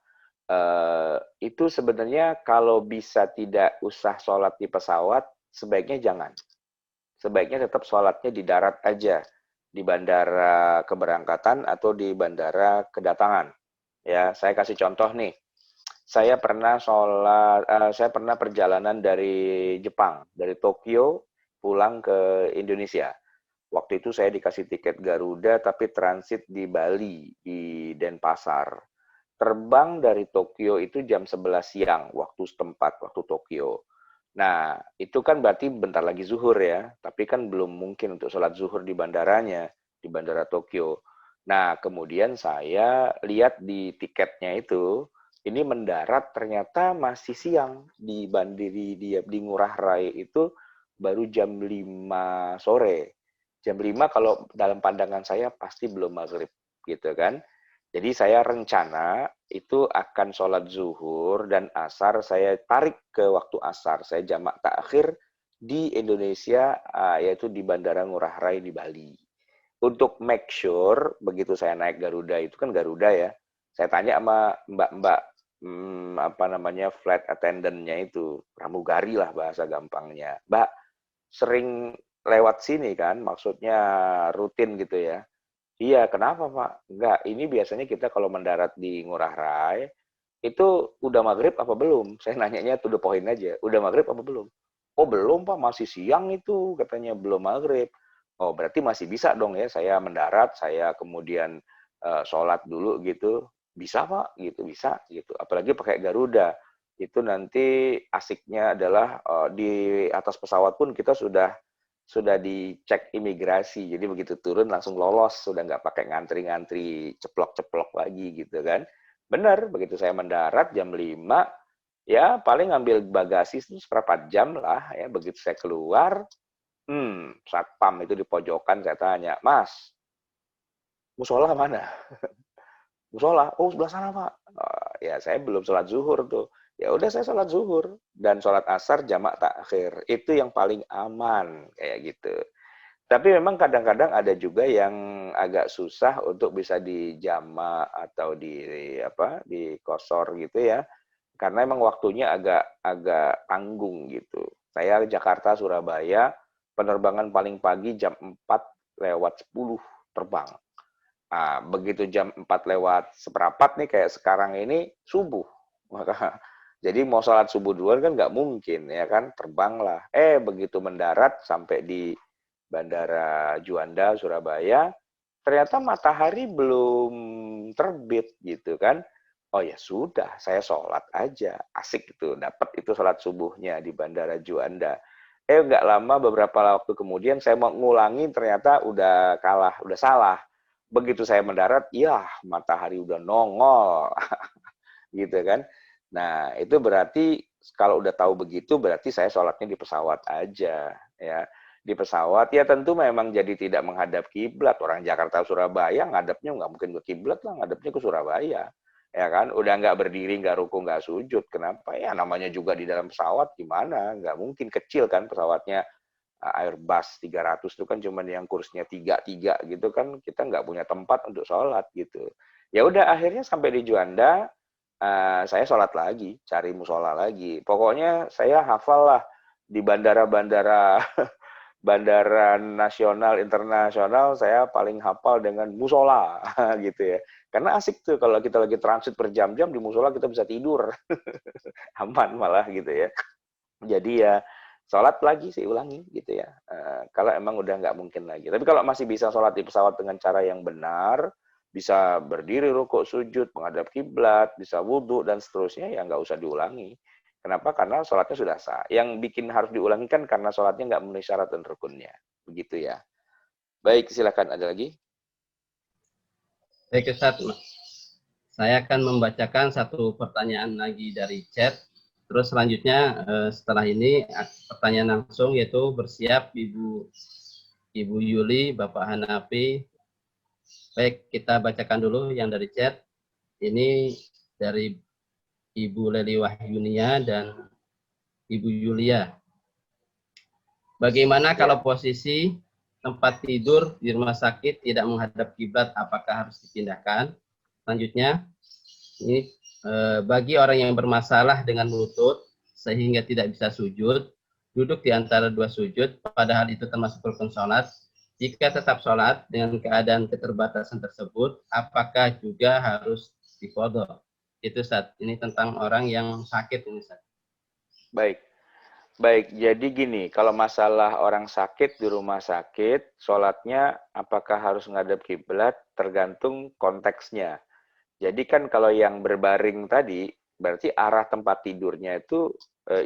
Itu sebenarnya kalau bisa tidak usah sholat di pesawat, sebaiknya jangan. Sebaiknya tetap sholatnya di darat aja, di bandara keberangkatan atau di bandara kedatangan. Ya, saya kasih contoh nih. Saya pernah perjalanan dari Jepang, dari Tokyo pulang ke Indonesia. Waktu itu saya dikasih tiket Garuda tapi transit di Bali, di Denpasar. Terbang dari Tokyo itu jam 11 siang waktu setempat, waktu Tokyo. Nah, itu kan berarti bentar lagi zuhur ya, tapi kan belum mungkin untuk sholat zuhur di bandaranya, di bandara Tokyo. Nah, kemudian saya lihat di tiketnya itu, ini mendarat ternyata masih siang di Ngurah Rai itu baru jam 5 sore. Jam 5 kalau dalam pandangan saya pasti belum maghrib gitu kan. Jadi saya rencana itu akan sholat zuhur dan asar saya tarik ke waktu asar. Saya jamak takhir di Indonesia, yaitu di Bandara Ngurah Rai di Bali. Untuk make sure, begitu saya naik Garuda, itu kan Garuda ya, saya tanya sama mbak-mbak, flight attendant-nya itu, pramugari lah bahasa gampangnya. Mbak, sering lewat sini kan, maksudnya rutin gitu ya. Iya, kenapa Pak? Enggak, ini biasanya kita kalau mendarat di Ngurah Rai, itu udah maghrib apa belum? Saya nanyanya to the point aja, udah maghrib apa belum? Oh belum Pak, masih siang itu, katanya belum maghrib. Oh berarti masih bisa dong ya, saya mendarat, saya kemudian sholat dulu gitu. Bisa Pak, gitu, bisa gitu. Apalagi pakai Garuda. Itu nanti asiknya adalah di atas pesawat pun kita sudah dicek imigrasi, jadi begitu turun langsung lolos, sudah nggak pakai ngantri-ngantri ceplok-ceplok lagi gitu kan. Benar, begitu saya mendarat jam 5, ya paling ngambil bagasi itu seperempat jam lah ya, begitu saya keluar, satpam itu di pojokan saya tanya, Mas, musola mana? Musola, oh sebelah sana Pak. Ya saya belum sholat zuhur tuh. Ya udah saya sholat zuhur dan sholat asar jamak takhir. Itu yang paling aman kayak gitu. Tapi memang kadang-kadang ada juga yang agak susah untuk bisa dijamak atau di kosor gitu ya. Karena emang waktunya agak tanggung gitu. Saya Jakarta Surabaya penerbangan paling pagi jam 4:10 terbang. Nah, begitu jam 4 lewat seperempat nih kayak sekarang ini subuh. Maka Jadi mau sholat subuh duluan kan nggak mungkin, ya kan? Terbanglah. Begitu mendarat sampai di Bandara Juanda, Surabaya, ternyata matahari belum terbit gitu kan. Oh ya sudah, saya sholat aja. Asik itu, dapat itu sholat subuhnya di Bandara Juanda. Nggak lama, beberapa waktu kemudian saya mau ngulangi, ternyata udah kalah, udah salah. Begitu saya mendarat, ya matahari udah nongol. Gitu kan. Nah, itu berarti kalau udah tahu begitu, berarti saya sholatnya di pesawat aja. Ya, di pesawat ya tentu memang jadi tidak menghadap kiblat. Orang Jakarta Surabaya ngadapnya nggak mungkin ke kiblat lah, ngadapnya ke Surabaya. Ya kan, udah nggak berdiri, nggak ruku, nggak sujud. Kenapa? Ya namanya juga di dalam pesawat, gimana? Nggak mungkin kecil kan pesawatnya. Airbus 300 itu kan cuman yang kursinya 3 gitu kan, kita nggak punya tempat untuk sholat gitu. Ya udah akhirnya sampai di Juanda, saya sholat lagi, cari musola lagi. Pokoknya saya hafal lah di bandara-bandara bandara nasional, internasional, saya paling hafal dengan musola gitu ya. Karena asik tuh kalau kita lagi transit berjam-jam di musola kita bisa tidur. Aman malah gitu ya. Jadi ya sholat lagi sih ulangi gitu ya. Kalau emang udah nggak mungkin lagi. Tapi kalau masih bisa sholat di pesawat dengan cara yang benar, bisa berdiri, rukuk, sujud, menghadap kiblat, bisa wudhu dan seterusnya, ya nggak usah diulangi. Kenapa? Karena sholatnya sudah sah. Yang bikin harus diulangi kan karena sholatnya nggak memenuhi syarat dan rukunnya. Begitu ya. Baik, silakan ada lagi.
Baik Ustaz, saya akan membacakan satu pertanyaan lagi dari chat. Terus selanjutnya setelah ini pertanyaan langsung, yaitu bersiap Ibu Yuli, Bapak Hanafi. Baik, kita bacakan dulu yang dari chat. Ini dari Ibu Leli Wahyunia dan Ibu Yulia. Bagaimana kalau posisi tempat tidur di rumah sakit tidak menghadap kiblat, apakah harus dipindahkan? Selanjutnya, ini bagi orang yang bermasalah dengan lutut sehingga tidak bisa sujud, duduk di antara dua sujud, padahal itu termasuk rukun sholat. Jika tetap sholat dengan keadaan keterbatasan tersebut, apakah juga harus diqadha? Itu Ustaz. Ini tentang orang yang sakit ini Ustaz.
Baik. Baik, jadi gini, kalau masalah orang sakit di rumah sakit, sholatnya apakah harus ngadep kiblat tergantung konteksnya. Jadi kan kalau yang berbaring tadi, berarti arah tempat tidurnya itu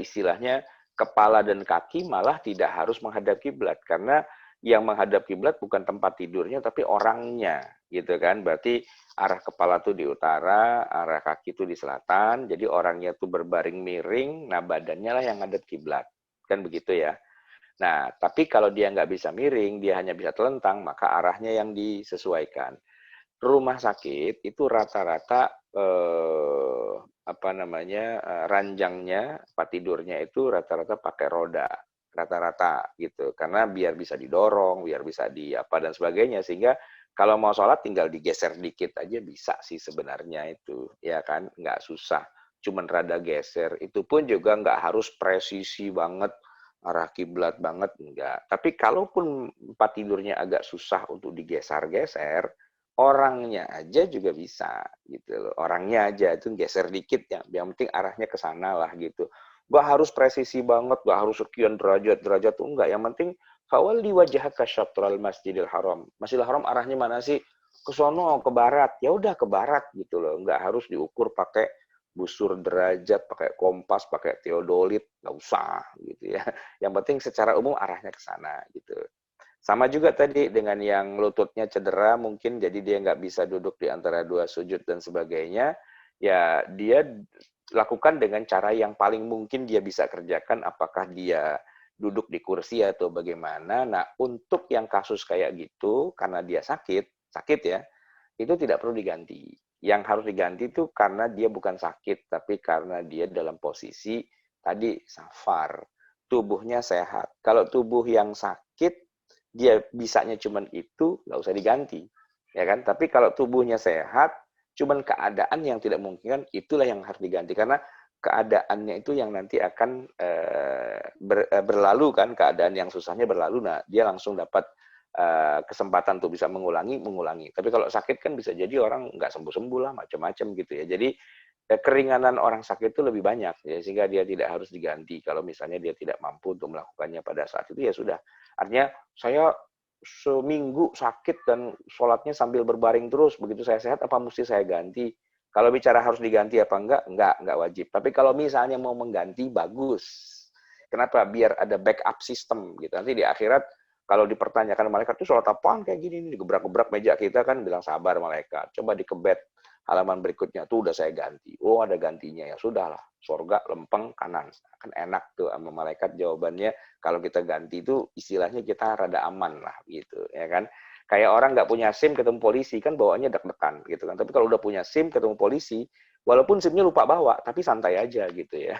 istilahnya kepala dan kaki malah tidak harus menghadap kiblat, karena yang menghadap kiblat bukan tempat tidurnya tapi orangnya, gitu kan. Berarti arah kepala tuh di utara, arah kaki tuh di selatan, jadi orangnya tuh berbaring miring, nah badannya lah yang ngadep kiblat, kan begitu ya. Nah, tapi kalau dia nggak bisa miring, dia hanya bisa telentang, maka arahnya yang disesuaikan. Rumah sakit itu rata-rata ranjangnya, tempat tidurnya itu rata-rata pakai roda, rata-rata gitu, karena biar bisa didorong, biar bisa dan sebagainya, sehingga kalau mau sholat tinggal digeser dikit aja bisa sih sebenarnya itu, ya kan, nggak susah, cuman rada geser, itu pun juga nggak harus presisi banget, arah kiblat banget, enggak. Tapi kalaupun tempat tidurnya agak susah untuk digeser-geser, orangnya aja juga bisa gitu loh. Orangnya aja itu geser dikit ya, yang penting arahnya ke sana lah gitu. Gak harus presisi banget, gak harus sekian derajat tuh enggak. Yang penting fawalli wajhaka syatral Masjidil Haram. Masjidil Haram arahnya mana sih? Ke sono, ke barat. Ya udah ke barat gitu loh. Enggak harus diukur pakai busur derajat, pakai kompas, pakai teodolit, nggak usah gitu ya. Yang penting secara umum arahnya ke sana gitu. Sama juga tadi dengan yang lututnya cedera, mungkin jadi dia nggak bisa duduk di antara dua sujud dan sebagainya, ya dia lakukan dengan cara yang paling mungkin dia bisa kerjakan, apakah dia duduk di kursi atau bagaimana. Nah, untuk yang kasus kayak gitu, karena dia sakit ya, itu tidak perlu diganti. Yang harus diganti itu karena dia bukan sakit, tapi karena dia dalam posisi tadi safar, tubuhnya sehat. Kalau tubuh yang sakit, dia bisanya cuman itu, nggak usah diganti, ya kan? Tapi kalau tubuhnya sehat, cuman keadaan yang tidak mungkin, itulah yang harus diganti, karena keadaannya itu yang nanti akan berlalu kan, keadaan yang susahnya berlalu, nah dia langsung dapat kesempatan tuh bisa mengulangi. Tapi kalau sakit kan bisa jadi orang nggak sembuh-sembuh lah, macam-macam gitu ya. Jadi keringanan orang sakit itu lebih banyak, ya, sehingga dia tidak harus diganti. Kalau misalnya dia tidak mampu untuk melakukannya pada saat itu, ya sudah. Artinya saya seminggu sakit dan sholatnya sambil berbaring terus, begitu saya sehat apa mesti saya ganti? Kalau bicara harus diganti apa enggak wajib. Tapi kalau misalnya mau mengganti, bagus. Kenapa? Biar ada backup system gitu. Nanti di akhirat kalau dipertanyakan malaikat itu sholat apaan kayak gini, nih gebrak-gebrak meja kita kan bilang sabar malaikat. Coba dikebet halaman berikutnya tuh udah saya ganti. Oh ada gantinya ya sudahlah. Surga lempeng kanan. Kan enak tuh sama malaikat jawabannya. Kalau kita ganti itu istilahnya kita rada aman lah gitu ya kan. Kayak orang nggak punya SIM ketemu polisi kan bawaannya deg-degan gitu kan. Tapi kalau udah punya SIM ketemu polisi, walaupun SIM-nya lupa bawa tapi santai aja gitu ya.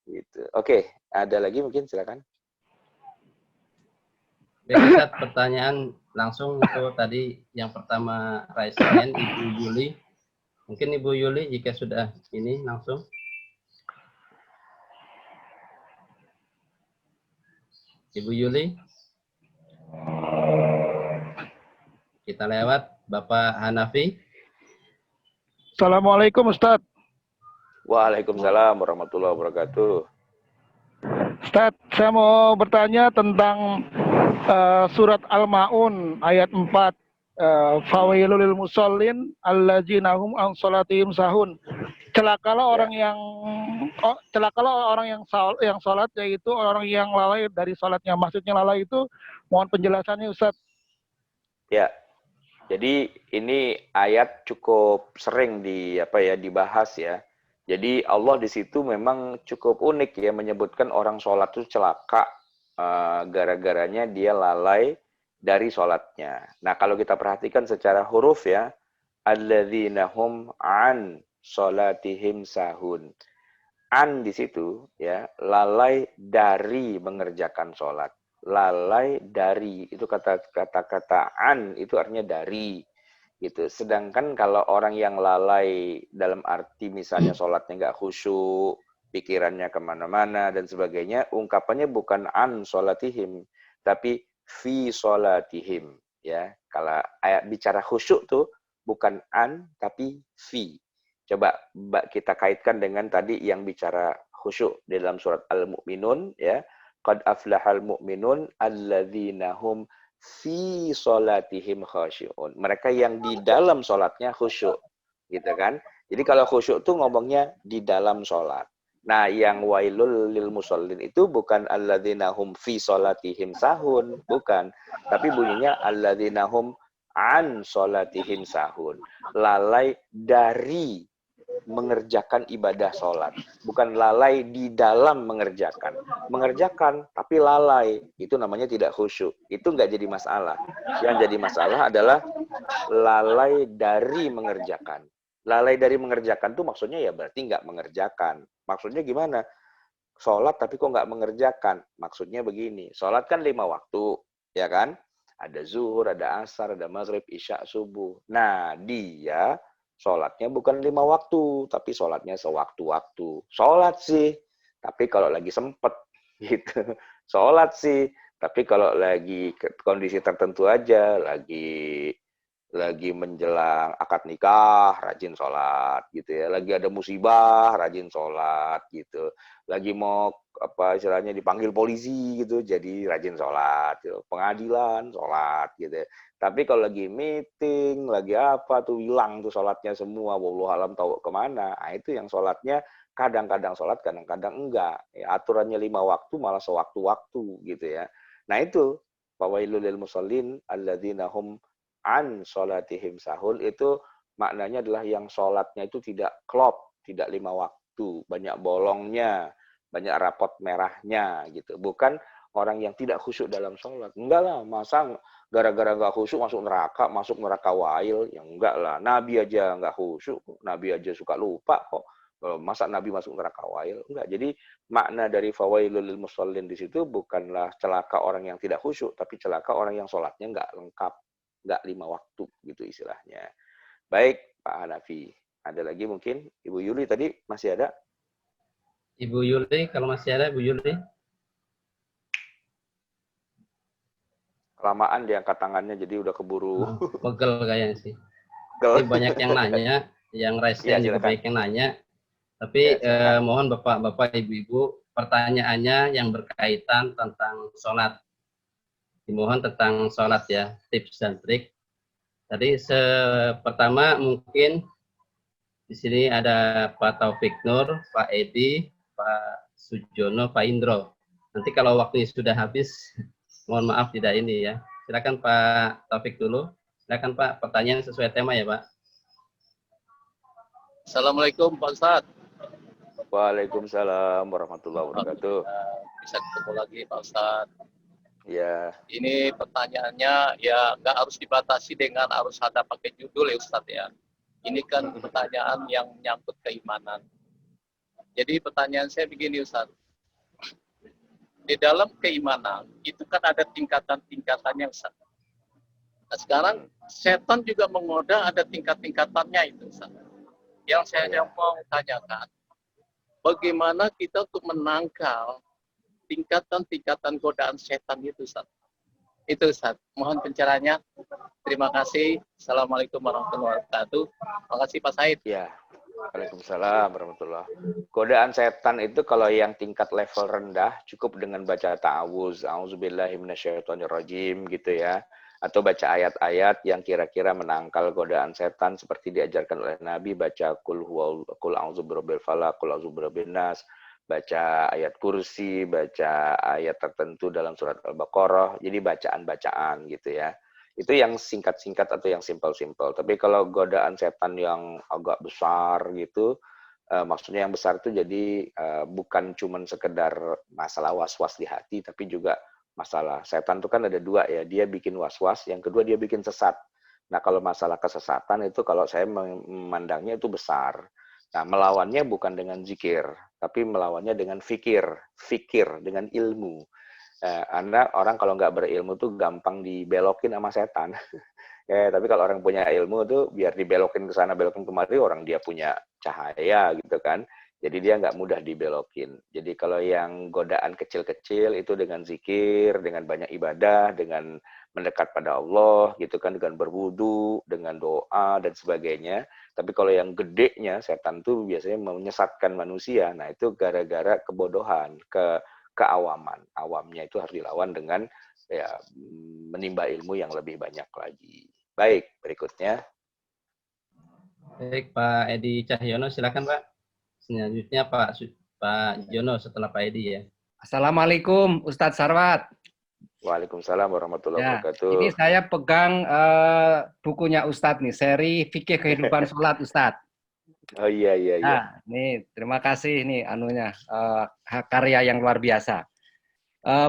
Gitu. Oke, ada lagi mungkin silakan.
Baik Ustaz, pertanyaan langsung itu tadi yang pertama raise hand Ibu Yuli. Mungkin Ibu Yuli jika sudah ini langsung. Ibu Yuli. Kita lewat Bapak Hanafi.
Assalamualaikum Ustaz.
Waalaikumsalam warahmatullahi wabarakatuh.
Ustaz, saya mau bertanya tentang surat Al-Ma'un ayat 4. Fawailul lil musallin alladzina hum an salatihim sahun. Celakalah orang yang salat, yaitu orang yang lalai dari salatnya. Maksudnya lalai itu mohon penjelasannya Ustaz.
Ya. Jadi ini ayat cukup sering dibahas ya. Jadi Allah di situ memang cukup unik ya menyebutkan orang sholat itu celaka gara-garanya dia lalai dari sholatnya. Nah kalau kita perhatikan secara huruf ya, alladzina hum an sholatihim sahun. An di situ ya lalai dari mengerjakan sholat. Lalai dari itu kata-kata an itu artinya dari gitu. Sedangkan kalau orang yang lalai dalam arti misalnya sholatnya nggak khusyuk, pikirannya kemana-mana dan sebagainya, ungkapannya bukan an sholatihim, tapi fi sholatihim ya. Kalau ayat bicara khusyuk tuh bukan an tapi fi. Coba kita kaitkan dengan tadi yang bicara khusyuk di dalam surat Al-Mu'minun ya. Qad aflahal mu'minun alladzina hum fi sholatihim khasyi'un. Mereka yang di dalam sholatnya khusyuk. Gitu kan. Jadi kalau khusyuk tuh ngomongnya di dalam sholat. Nah yang wailul lil musallin itu bukan alladzina hum fi sholatihim sahun. Bukan. Tapi bunyinya alladzina hum an sholatihim sahun. Lalai dari mengerjakan ibadah sholat. Bukan lalai di dalam mengerjakan. Mengerjakan, tapi lalai. Itu namanya tidak khusyuk. Itu nggak jadi masalah. Yang jadi masalah adalah lalai dari mengerjakan. Lalai dari mengerjakan itu maksudnya ya berarti nggak mengerjakan. Maksudnya gimana? Sholat tapi kok nggak mengerjakan? Maksudnya begini. Sholat kan 5 waktu. Ya kan? Ada zuhur, ada asar, ada maghrib, isya, subuh. Nah, dia sholatnya bukan 5 waktu, tapi sholatnya sewaktu-waktu. Sholat sih, tapi kalau lagi sempet, gitu. Sholat sih, tapi kalau lagi kondisi tertentu aja, lagi menjelang akad nikah, rajin sholat, gitu ya. Lagi ada musibah, rajin sholat, gitu. Lagi mau istilahnya dipanggil polisi, gitu, jadi rajin sholat. Gitu. Pengadilan, sholat, gitu. Tapi kalau lagi meeting, lagi apa tuh hilang tuh sholatnya semua, wallahu alam tahu kemana. Nah, itu yang sholatnya kadang-kadang sholat, kadang-kadang enggak. Ya, aturannya 5 waktu malah sewaktu-waktu, gitu ya. Nah itu, fawailul lil musallin alladzina hum an sholatihim sahun, itu maknanya adalah yang sholatnya itu tidak klop, tidak 5 waktu, banyak bolongnya, banyak rapot merahnya gitu. Bukan orang yang tidak khusyuk dalam sholat. Enggak lah, masa gara-gara nggak khusyuk masuk neraka wail, ya enggak lah. Nabi aja nggak khusyuk, Nabi aja suka lupa kok. Masa Nabi masuk neraka wail? Enggak. Jadi makna dari fawailul lil musallin di situ bukanlah celaka orang yang tidak khusyuk, tapi celaka orang yang sholatnya nggak lengkap. Nggak 5 waktu gitu istilahnya. Baik Pak Hanafi, ada lagi mungkin Ibu Yuli tadi masih ada?
Ibu Yuli, kalau masih ada Ibu Yuli.
Kelamaan diangkat tangannya jadi udah keburu.
Pegel kayaknya sih. Jadi banyak yang nanya. yang raise
Iya,
hand juga
silakan.
baik yang nanya. Tapi
Ya, silakan.
mohon Bapak-bapak, Ibu-ibu, pertanyaannya yang berkaitan tentang sholat. Dimohon tentang sholat ya, tips dan trik. Tadi pertama mungkin di sini ada Pak Taufik Nur, Pak Edi, Pak Sujono, Pak Indro. Nanti kalau waktunya sudah habis, mohon maaf tidak ini ya. Silakan Pak Taufik dulu. Silakan Pak, pertanyaan sesuai tema ya Pak.
Assalamualaikum Pak Ustadz.
Waalaikumsalam warahmatullahi wabarakatuh.
Bisa ketemu lagi Pak Ustadz.
Ya,
Ini pertanyaannya ya nggak harus dibatasi dengan harus ada pakai judul ya Ustadz ya. Ini kan pertanyaan yang menyangkut keimanan. Jadi pertanyaan saya begini Ustadz. Di dalam keimanan itu kan ada tingkatan-tingkatan yang Ustadz. Nah, sekarang setan juga menggoda, ada tingkat-tingkatannya itu Ustadz. Yang saya mau tanyakan, bagaimana kita untuk menangkal tingkatan-tingkatan godaan setan itu Ustaz? Itu Ustaz, mohon pencerahannya. Terima kasih. Assalamualaikum warahmatullahi wabarakatuh. Terima kasih Pak Said.
ya. Waalaikumsalam warahmatullahi. Godaan setan itu kalau yang tingkat level rendah cukup dengan baca ta'awuz, a'udzubillahi minasyaitonirrajim gitu ya. Atau baca ayat-ayat yang kira-kira menangkal godaan setan seperti diajarkan oleh Nabi, baca qul a'udzu birabbil falaq, qul a'udzu birabbin nas, baca ayat kursi, baca ayat tertentu dalam surat Al-Baqarah. Jadi bacaan-bacaan gitu ya. Itu yang singkat-singkat atau yang simpel-simpel. Tapi kalau godaan setan yang agak besar gitu, maksudnya yang besar itu jadi bukan cuman sekedar masalah was-was di hati, tapi juga masalah setan itu kan ada dua ya, dia bikin was-was, yang kedua dia bikin sesat. Nah kalau masalah kesesatan itu kalau saya memandangnya itu besar. Nah melawannya bukan dengan zikir, tapi melawannya dengan fikir dengan ilmu. Anda orang kalau nggak berilmu tuh gampang dibelokin sama setan. Tapi kalau orang punya ilmu tuh biar dibelokin ke sana, belokin kemari, orang dia punya cahaya gitu kan. Jadi dia nggak mudah dibelokin. Jadi kalau yang godaan kecil-kecil itu dengan zikir, dengan banyak ibadah, dengan mendekat pada Allah gitu kan, dengan berwudu, dengan doa dan sebagainya. Tapi kalau yang gedenya setan tuh biasanya menyesatkan manusia. Nah itu gara-gara kebodohan, keawaman. Awamnya itu harus dilawan dengan ya menimba ilmu yang lebih banyak lagi. Baik, berikutnya.
Baik Pak Edi Cahyono, silakan Pak. Selanjutnya Pak Jono setelah Pak Edi ya.
Assalamualaikum Ustadz Sarwat.
Waalaikumsalam warahmatullahi wabarakatuh.
Ini saya pegang bukunya Ustadz nih, seri Fikih Kehidupan Sholat Ustadz.
Oh iya.
Nah, nih terima kasih nih anunya karya yang luar biasa.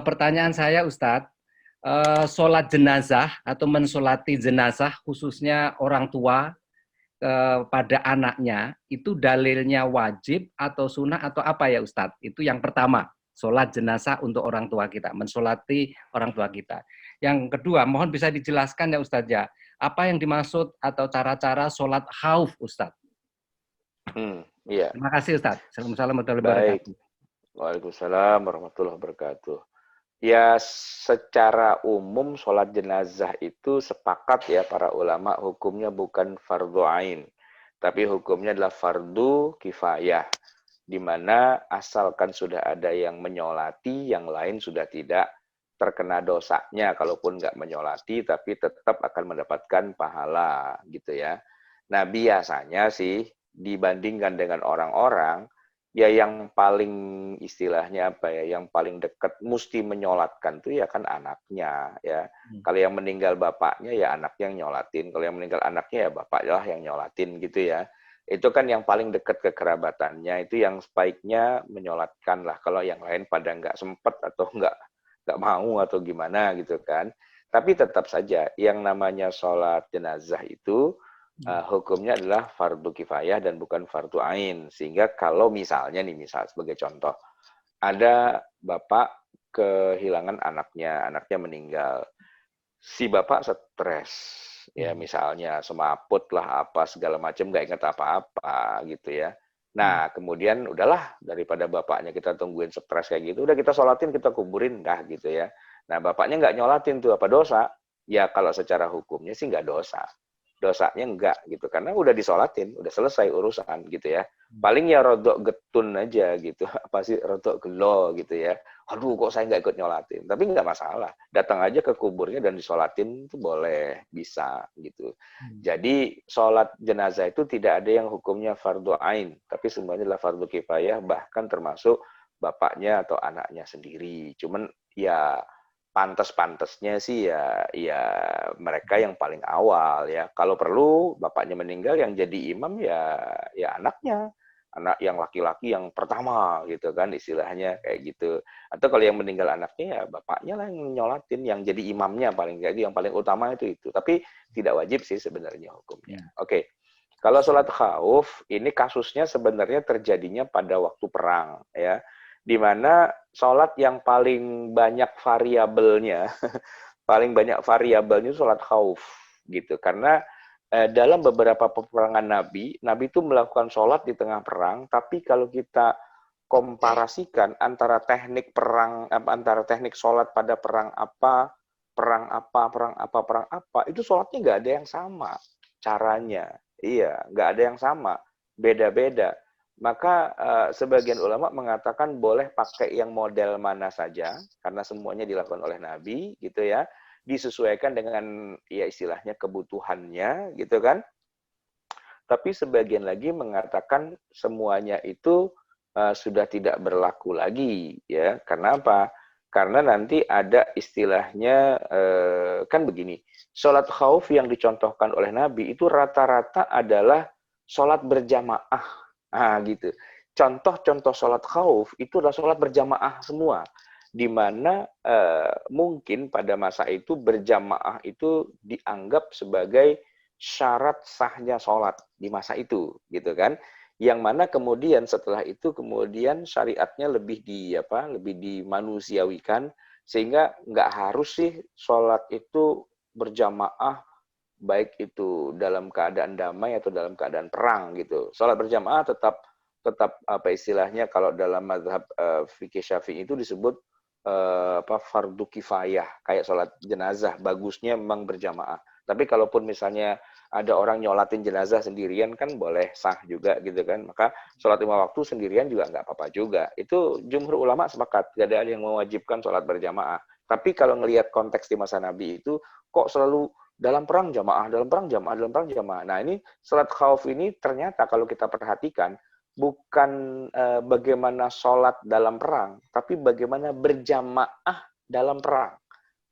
Pertanyaan saya Ustadz, sholat jenazah atau mensolati jenazah khususnya orang tua pada anaknya itu dalilnya wajib atau sunnah atau apa ya Ustadz? Itu yang pertama, sholat jenazah untuk orang tua kita, mensolati orang tua kita. Yang kedua, mohon bisa dijelaskan ya Ustadz ya, apa yang dimaksud atau cara-cara sholat khauf Ustadz?
Iya.
Terima kasih Ustadz. Assalamualaikum warahmatullahi wabarakatuh.
Waalaikumsalam warahmatullahi wabarakatuh. Ya, secara umum sholat jenazah itu sepakat ya para ulama hukumnya bukan fardu ain, tapi hukumnya adalah fardu kifayah, di mana asalkan sudah ada yang menyolati, yang lain sudah tidak terkena dosanya, kalaupun nggak menyolati, tapi tetap akan mendapatkan pahala gitu ya. Nah biasanya sih dibandingkan dengan orang-orang, ya yang paling istilahnya apa ya, yang paling dekat mesti menyolatkan tuh ya kan anaknya ya. Kalau yang meninggal bapaknya ya anaknya yang nyolatin, kalau yang meninggal anaknya ya bapaknya lah yang nyolatin gitu ya. Itu kan yang paling dekat kekerabatannya, itu yang sebaiknya menyolatkan lah. Kalau yang lain pada nggak sempet atau nggak mau atau gimana gitu kan. Tapi tetap saja yang namanya sholat jenazah itu hukumnya adalah fardu kifayah dan bukan fardu ain. Sehingga kalau misalnya nih, misal sebagai contoh, ada bapak kehilangan anaknya meninggal. Si bapak stres, ya misalnya semaput lah apa segala macam, nggak ingat apa-apa gitu ya. Nah kemudian udahlah, daripada bapaknya kita tungguin stres kayak gitu, udah kita sholatin, kita kuburin dah gitu ya. Nah bapaknya nggak nyolatin tuh, apa dosa? Ya kalau secara hukumnya sih nggak dosa. dosanya enggak gitu, karena udah disolatin, udah selesai urusan gitu ya. Paling ya rodok getun aja gitu, apa sih rodok gelo gitu ya. Aduh kok saya nggak ikut nyolatin, tapi nggak masalah, datang aja ke kuburnya dan disolatin itu boleh, bisa gitu. Jadi sholat jenazah itu tidak ada yang hukumnya fardu ain, tapi semuanya adalah fardu kifayah, bahkan termasuk bapaknya atau anaknya sendiri. Cuman ya pantas-pantasnya sih ya mereka yang paling awal ya. Kalau perlu bapaknya meninggal yang jadi imam ya anaknya, anak yang laki-laki yang pertama gitu kan istilahnya kayak gitu. Atau kalau yang meninggal anaknya ya bapaknya lah yang nyolatin, yang jadi imamnya paling jadi yang paling utama itu. Tapi tidak wajib sih sebenarnya hukumnya. Oke. Kalau sholat khauf ini kasusnya sebenarnya terjadinya pada waktu perang ya, di mana sholat yang paling banyak variabelnya, paling banyak variabelnya sholat khauf gitu. Karena dalam beberapa peperangan Nabi itu melakukan sholat di tengah perang, tapi kalau kita komparasikan antara teknik perang, antara teknik sholat pada perang apa, itu sholatnya nggak ada yang sama caranya. Iya, nggak ada yang sama, beda-beda. Maka sebagian ulama mengatakan boleh pakai yang model mana saja, karena semuanya dilakukan oleh Nabi, gitu ya, disesuaikan dengan ya istilahnya kebutuhannya, gitu kan. Tapi sebagian lagi mengatakan semuanya itu sudah tidak berlaku lagi, ya. Karena apa? Karena nanti ada istilahnya kan begini, sholat khauf yang dicontohkan oleh Nabi itu rata-rata adalah sholat berjamaah. Ah, gitu. Contoh-contoh sholat khauf itu adalah sholat berjamaah semua, di mana mungkin pada masa itu berjamaah itu dianggap sebagai syarat sahnya sholat di masa itu, gitu kan? Yang mana kemudian setelah itu kemudian syariatnya lebih dimanusiawikan, sehingga nggak harus sih sholat itu berjamaah, baik itu dalam keadaan damai atau dalam keadaan perang gitu. Sholat berjamaah tetap apa istilahnya kalau dalam mazhab fikih Syafi'i itu disebut fardu kifayah, kayak sholat jenazah bagusnya memang berjamaah. Tapi kalaupun misalnya ada orang nyolatin jenazah sendirian kan boleh sah juga gitu kan. Maka sholat 5 waktu sendirian juga nggak apa-apa juga. Itu jumhur ulama sepakat, tidak ada yang mewajibkan sholat berjamaah. Tapi kalau ngelihat konteks di masa Nabi itu kok selalu dalam perang jamaah, dalam perang jamaah, dalam perang jamaah. Nah ini sholat khauf ini ternyata kalau kita perhatikan bukan bagaimana sholat dalam perang, tapi bagaimana berjamaah dalam perang.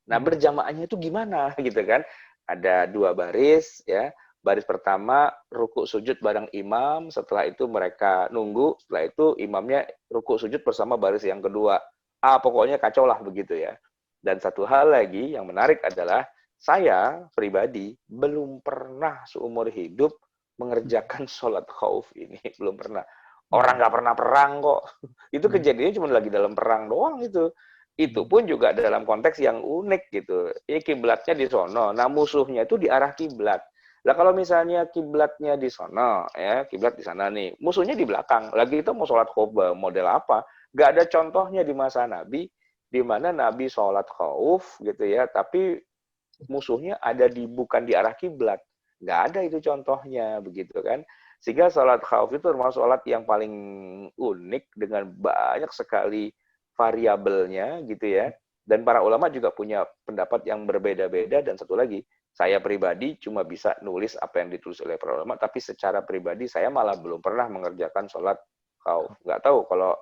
Nah berjamaahnya itu gimana gitu kan? Ada 2 baris ya. Baris pertama rukuk sujud bareng imam, setelah itu mereka nunggu, setelah itu imamnya rukuk sujud bersama baris yang kedua. Pokoknya kacau lah begitu ya. Dan satu hal lagi yang menarik adalah saya pribadi belum pernah seumur hidup mengerjakan sholat khauf ini. Belum pernah. Orang nggak pernah perang kok. Itu kejadiannya cuma lagi dalam perang doang itu. Itu pun juga dalam konteks yang unik gitu. Ya kiblatnya di sono. Nah musuhnya itu di arah kiblat. Lah kalau misalnya kiblatnya di sono, ya kiblat di sana nih. Musuhnya di belakang. Lagi itu mau sholat khauf model apa? Nggak ada contohnya di masa Nabi, di mana Nabi sholat khauf gitu ya, tapi musuhnya ada bukan di arah kiblat. Nggak ada itu contohnya begitu kan. Sehingga sholat khauf itu termasuk sholat yang paling unik dengan banyak sekali variabelnya gitu ya. Dan para ulama juga punya pendapat yang berbeda-beda. Dan satu lagi, saya pribadi cuma bisa nulis apa yang ditulis oleh para ulama, tapi secara pribadi saya malah belum pernah mengerjakan sholat khauf. Nggak tahu kalau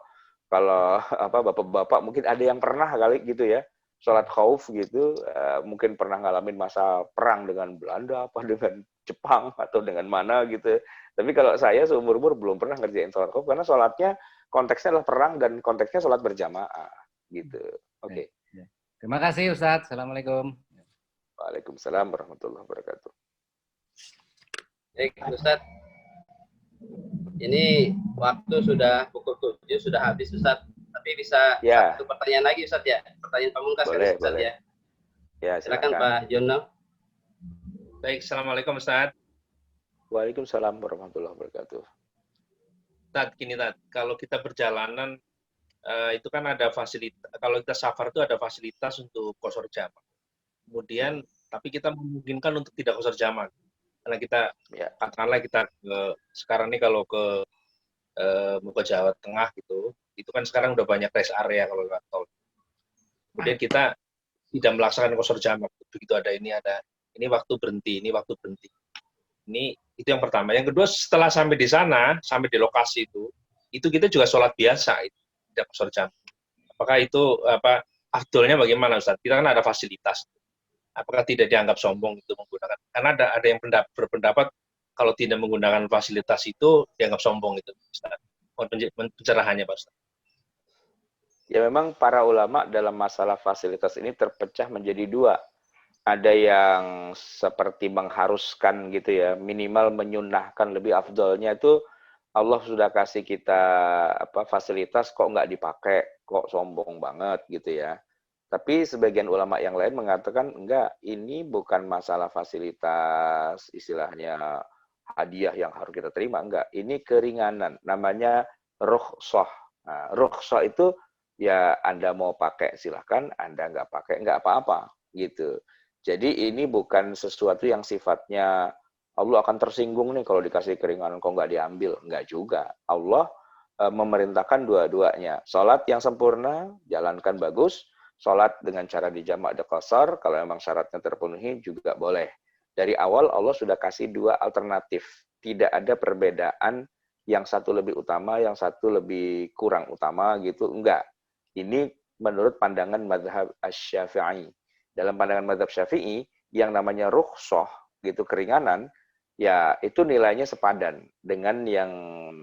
bapak-bapak mungkin ada yang pernah kali gitu ya, sholat khauf gitu, mungkin pernah ngalamin masa perang dengan Belanda, apa dengan Jepang, atau dengan mana gitu. Tapi kalau saya seumur-umur belum pernah ngerjain sholat khauf, karena sholatnya konteksnya adalah perang dan konteksnya sholat berjamaah gitu. Oke.
Terima kasih Ustadz. Assalamualaikum.
Waalaikumsalam warahmatullahi wabarakatuh.
Baik, Ustadz. Ini waktu sudah pukul 7, sudah habis Ustadz. Tapi bisa
ya.
Satu pertanyaan lagi Ustadz ya. Pertanyaan pamungkas
boleh,
Ustadz
boleh.
ya.
Ya,
silakan Pak Jono.
Baik, Assalamualaikum Ustadz.
Waalaikumsalam warahmatullahi wabarakatuh.
Ustadz, gini Ustadz, kalau kita perjalanan itu kan ada fasilitas, kalau kita safar itu ada fasilitas untuk qashar jamak. Kemudian, tapi kita memungkinkan untuk tidak qashar jamak. Karena kita
Ya.
katakanlah kita sekarang nih kalau ke mau ke Jawa Tengah gitu, itu kan sekarang udah banyak rest area kalau lewat tol. Kemudian kita tidak melaksanakan qasar jamak. Begitu ada ini waktu berhenti, ini waktu berhenti. Ini itu yang pertama. Yang kedua, setelah sampai di sana, sampai di lokasi itu kita juga sholat biasa, itu tidak qasar jamak. Apakah itu afdolnya bagaimana Ustaz? Kita kan ada fasilitas. Apakah tidak dianggap sombong itu menggunakan? Karena ada yang berpendapat kalau tidak menggunakan fasilitas itu dianggap sombong itu, Ustaz. Pencerahannya, Pak Ustaz.
Ya memang para ulama dalam masalah fasilitas ini terpecah menjadi dua. Ada yang seperti mengharuskan gitu ya, minimal menyunahkan, lebih afdolnya itu Allah sudah kasih kita fasilitas kok nggak dipakai, kok sombong banget gitu ya. Tapi sebagian ulama yang lain mengatakan enggak, ini bukan masalah fasilitas istilahnya hadiah yang harus kita terima, enggak. Ini keringanan, namanya rukhsah. Nah, rukhsah itu ya Anda mau pakai silahkan, Anda nggak pakai nggak apa-apa gitu. Jadi ini bukan sesuatu yang sifatnya Allah akan tersinggung nih kalau dikasih keringanan kok nggak diambil, nggak juga. Allah memerintahkan dua-duanya. Salat yang sempurna, jalankan bagus. Salat dengan cara dijamak ada qasar, kalau memang syaratnya terpenuhi juga boleh. Dari awal Allah sudah kasih dua alternatif. Tidak ada perbedaan yang satu lebih utama, yang satu lebih kurang utama gitu. Enggak. Ini menurut pandangan mazhab Asy-Syafi'i. Dalam pandangan mazhab Syafi'i, yang namanya rukhsah, gitu keringanan, ya itu nilainya sepadan dengan yang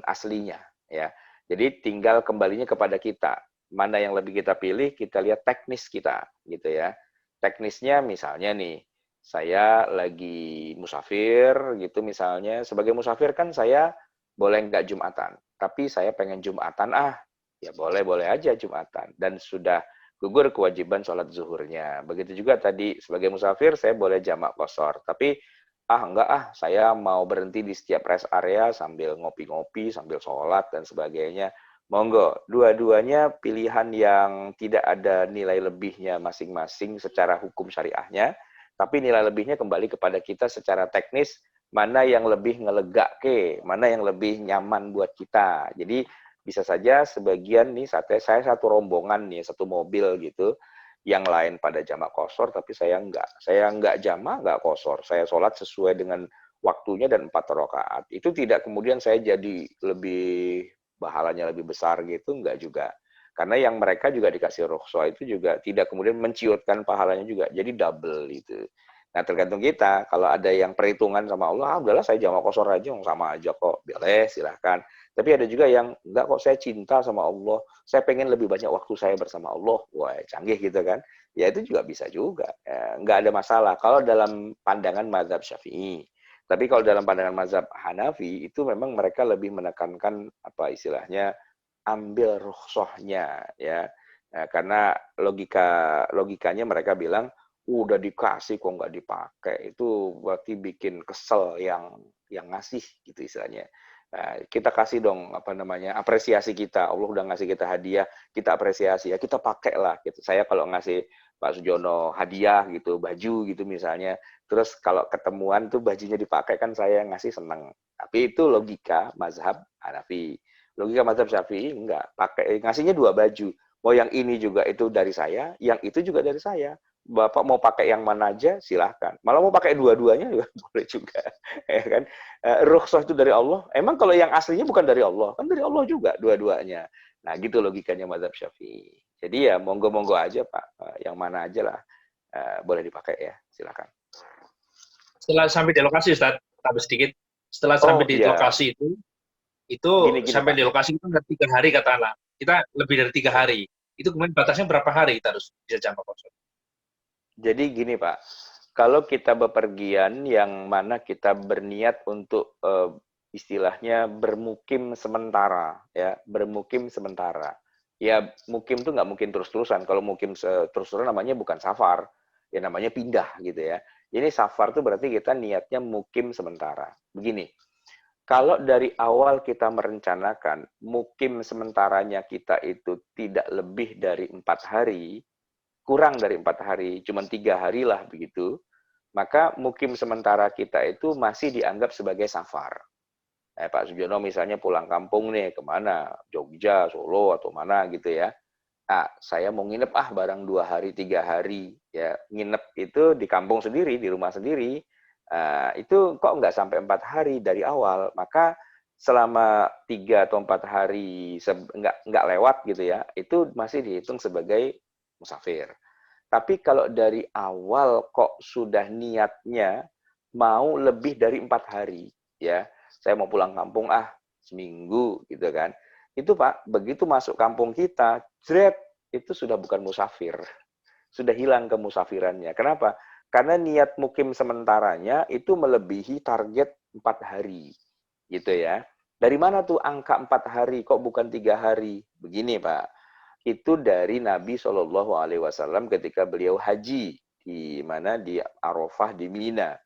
aslinya. Ya, jadi tinggal kembalinya kepada kita. Mana yang lebih kita pilih, kita lihat teknis kita, gitu ya. Teknisnya misalnya nih, saya lagi musafir, gitu misalnya. Sebagai musafir kan saya boleh nggak Jumatan, tapi saya pengen Jumatan ya boleh-boleh aja Jumatan. Dan sudah gugur kewajiban sholat zuhurnya. Begitu juga tadi, sebagai musafir saya boleh jamak qasar, tapi enggak saya mau berhenti di setiap rest area sambil ngopi-ngopi, sambil sholat dan sebagainya. Monggo, dua-duanya pilihan yang tidak ada nilai lebihnya masing-masing secara hukum syariahnya, tapi nilai lebihnya kembali kepada kita secara teknis, mana yang lebih ngelegake, mana yang lebih nyaman buat kita. Jadi bisa saja sebagian nih, saya satu rombongan nih, satu mobil gitu, yang lain pada jamak qasar, tapi saya enggak jamak, enggak qasar. Saya sholat sesuai dengan waktunya dan 4 rakaat. Itu tidak kemudian saya jadi lebih pahalanya lebih besar gitu, enggak juga. Karena yang mereka juga dikasih rukhsah itu juga tidak kemudian menciutkan pahalanya juga, jadi double itu. Nah tergantung kita, kalau ada yang perhitungan sama Allah, udahlah saya jamak qasar aja, sama aja kok, boleh silahkan. Tapi ada juga yang, enggak kok saya cinta sama Allah, saya pengen lebih banyak waktu saya bersama Allah, wah canggih gitu kan. Ya itu juga bisa juga, enggak ada masalah kalau dalam pandangan mazhab Syafi'i. Tapi kalau dalam pandangan mazhab Hanafi, itu memang mereka lebih menekankan apa istilahnya, ambil rukhsahnya ya. Nah, karena logikanya mereka bilang udah dikasih kok nggak dipakai, itu berarti bikin kesel yang ngasih gitu istilahnya. Nah, kita kasih dong apresiasi kita. Allah udah ngasih kita hadiah, kita apresiasi ya, kita pakai lah gitu. Saya kalau ngasih Pak Sujono hadiah gitu, baju gitu misalnya, terus kalau ketemuan tuh bajunya dipakai kan saya ngasih seneng. Tapi itu logika mazhab Hanafi. Logika mazhab Syafi'i enggak, pakai ngasihnya 2 baju. Mau yang ini juga itu dari saya, yang itu juga dari saya. Bapak mau pakai yang mana aja silahkan. Malah mau pakai dua-duanya juga boleh juga. Ya kan? Rukhsah itu dari Allah. Emang kalau yang aslinya bukan dari Allah, kan dari Allah juga dua-duanya. Nah, gitu logikanya mazhab Syafi'i. Jadi ya monggo-monggo aja Pak, yang mana aja lah boleh dipakai ya, silakan.
Setelah sampai di lokasi Ustaz, tambah sedikit. Setelah sampai di lokasi itu
gini,
sampai
Pak.
di lokasi itu 3 hari katakanlah. Kita lebih dari 3 hari. Itu kemudian batasnya berapa hari kita harus bisa jamak qasar?
Jadi gini Pak, kalau kita bepergian yang mana kita berniat untuk istilahnya bermukim sementara, ya bermukim sementara. Ya mukim itu nggak mungkin terus-terusan. Kalau mukim terus-terusan namanya bukan safar, ya namanya pindah gitu ya. Ini safar itu berarti kita niatnya mukim sementara. Begini, kalau dari awal kita merencanakan mukim sementaranya kita itu tidak lebih dari 4 hari, kurang dari 4 hari, cuma 3 hari lah begitu, maka mukim sementara kita itu masih dianggap sebagai safar. Pak Sujono misalnya pulang kampung nih, kemana? Jogja, Solo, atau mana gitu ya. Saya mau nginep barang 2 hari, 3 hari. Ya, nginep itu di kampung sendiri, di rumah sendiri. Itu kok nggak sampai 4 hari dari awal. Maka selama 3 atau 4 hari nggak lewat gitu ya, itu masih dihitung sebagai musafir. Tapi kalau dari awal kok sudah niatnya mau lebih dari 4 hari, ya, saya mau pulang kampung seminggu gitu kan, itu Pak, begitu masuk kampung kita, itu sudah bukan musafir, sudah hilang kemusafirannya. Kenapa? Karena niat mukim sementaranya itu melebihi target 4 hari. Gitu ya. Dari mana tuh angka 4 hari, kok bukan 3 hari? Begini Pak, itu dari Nabi SAW ketika beliau haji, di mana di Arafah di Mina.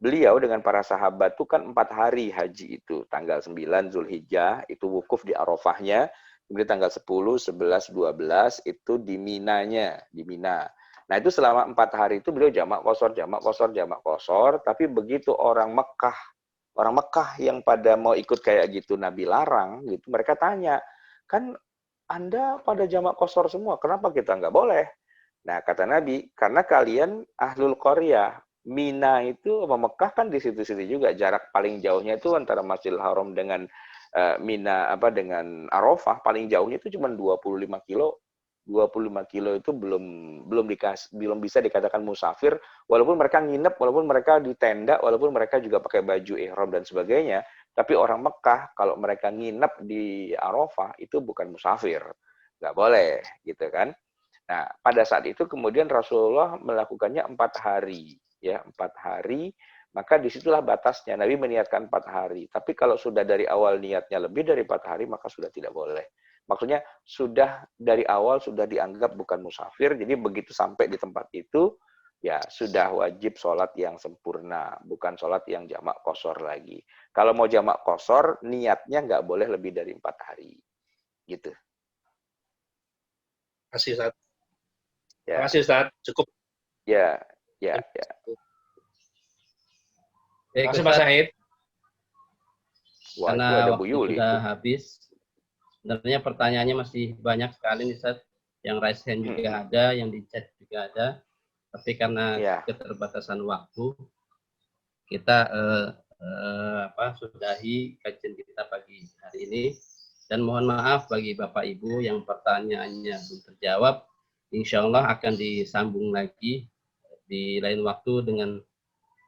Beliau dengan para sahabat itu kan 4 hari haji itu, tanggal 9 Zulhijjah, itu wukuf di Arafahnya, kemudian tanggal 10, 11, 12, itu di Minanya, di Mina. Nah itu selama 4 hari itu beliau jamak qashar, tapi begitu orang Mekah yang pada mau ikut kayak gitu Nabi larang gitu, mereka tanya, kan Anda pada jamak qashar semua, kenapa kita nggak boleh? Nah kata Nabi, karena kalian ahlul qaryah, Mina itu sama Mekah kan di situ-situ juga, jarak paling jauhnya itu antara Masjidil Haram dengan Mina dengan Arafah, paling jauhnya itu cuma 25 kilo. 25 kilo itu belum bisa dikatakan musafir, walaupun mereka nginep, walaupun mereka di tenda, walaupun mereka juga pakai baju ihram dan sebagainya, tapi orang Mekah kalau mereka nginep di Arafah itu bukan musafir, nggak boleh gitu kan. Nah pada saat itu kemudian Rasulullah melakukannya 4 hari, ya 4 hari, maka disitulah batasnya. Nabi meniatkan 4 hari, tapi kalau sudah dari awal niatnya lebih dari 4 hari maka sudah tidak boleh. Maksudnya sudah dari awal sudah dianggap bukan musafir, jadi begitu sampai di tempat itu, ya sudah wajib sholat yang sempurna, bukan sholat yang jamak qashar lagi. Kalau mau jamak qashar, niatnya nggak boleh lebih dari 4 hari. Gitu.
Terima kasih Ustaz.
Ya.
Terima kasih Ustaz, cukup.
Ya.
Terima kasih Pak Said.
Karena
ada
waktu
Bu Yuli
sudah
itu.
habis. Sebenarnya pertanyaannya masih banyak sekali nih Ustaz. Yang raise hand juga ada, yang di chat juga ada. Tapi karena keterbatasan waktu, kita sudahi kajian kita pagi hari ini. Dan mohon maaf bagi Bapak Ibu yang pertanyaannya belum terjawab. Insya Allah akan disambung lagi di lain waktu dengan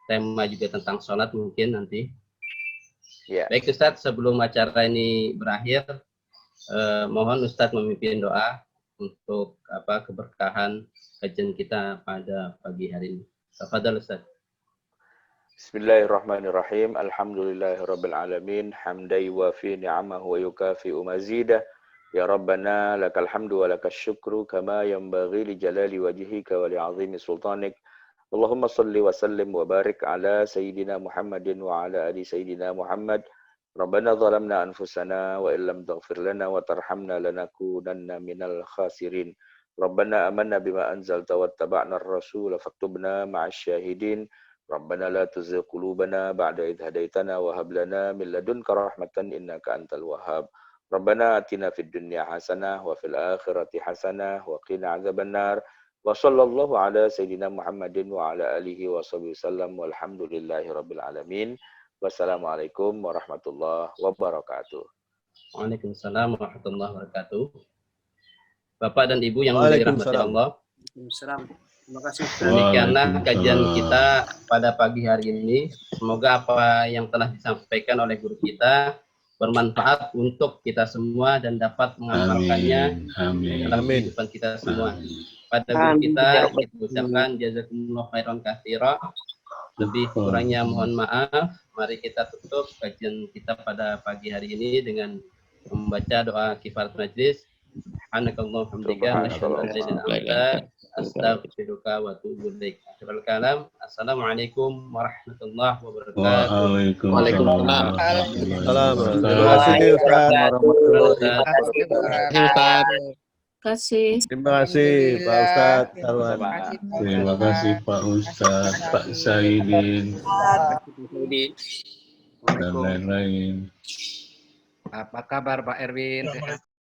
tema juga tentang sholat mungkin nanti. Baik Ustadz, sebelum acara ini berakhir, mohon Ustadz memimpin doa untuk keberkahan kajian kita pada pagi hari ini. Tafadhal Ustadz.
Bismillahirrahmanirrahim. Alhamdulillahirabbil alamin. Hamdan yuwafi ni'amahu wa yukafi'u mazidah. Ya Rabbana lakal hamdu wa lakal syukru kama yanbaghi li jalali wajhika wa li 'azimi sultanik. Allahumma salli wa sallim wa barik ala sayyidina Muhammadin wa ala ali sayyidina Muhammad. Rabbana zalamna anfusana wa illam taghfir lana wa tarhamna lanakunanna minal khasirin. Rabbana amanna bima anzalta wattaba'na ar-rasul faktubna ma'asy syahidin. Rabbana la tuzigh qulubana ba'da idh hadaitana wa hab lana min ladunka rahmatan innaka antal wahhab. Rabbana atina fid dunya hasanah wa fil akhirati hasanah wa qina adzabannar. Wa sallallahu ala sayyidina Muhammadin wa ala alihi wa sahbihi wasallam walhamdulillahi rabbil alamin. Wassalamualaikum warahmatullahi wabarakatuh.
Waalaikumsalam warahmatullahi wabarakatuh. Bapak dan Ibu yang dirahmati Allah.
Terima kasih.
Demikianlah kajian kita pada pagi hari ini. Semoga apa yang telah disampaikan oleh guru kita bermanfaat untuk kita semua dan dapat mengamalkannya dalam kehidupan kita semua. Pada guru kita ucapkan jazakumullah khairan katsira. Lebih kurangnya mohon maaf. Mari kita tutup kajian kita pada pagi hari ini dengan membaca doa kifarat majlis. Subhanakallahumma hamdika asyhadu an la ilaha illa anta astaghfiruka wa atubu ilaik. Akhirul kalam. Assalamualaikum warahmatullahi wabarakatuh.
Waalaikumsalam.
Terima kasih Ustaz.
Terima kasih Ustaz.
kasih.
Terima kasih Pak Ustadz Salwan.
Terima kasih Pak Ustadz, Pak Saidin, dan lain-lain.
Apa kabar Pak Erwin? Sehat?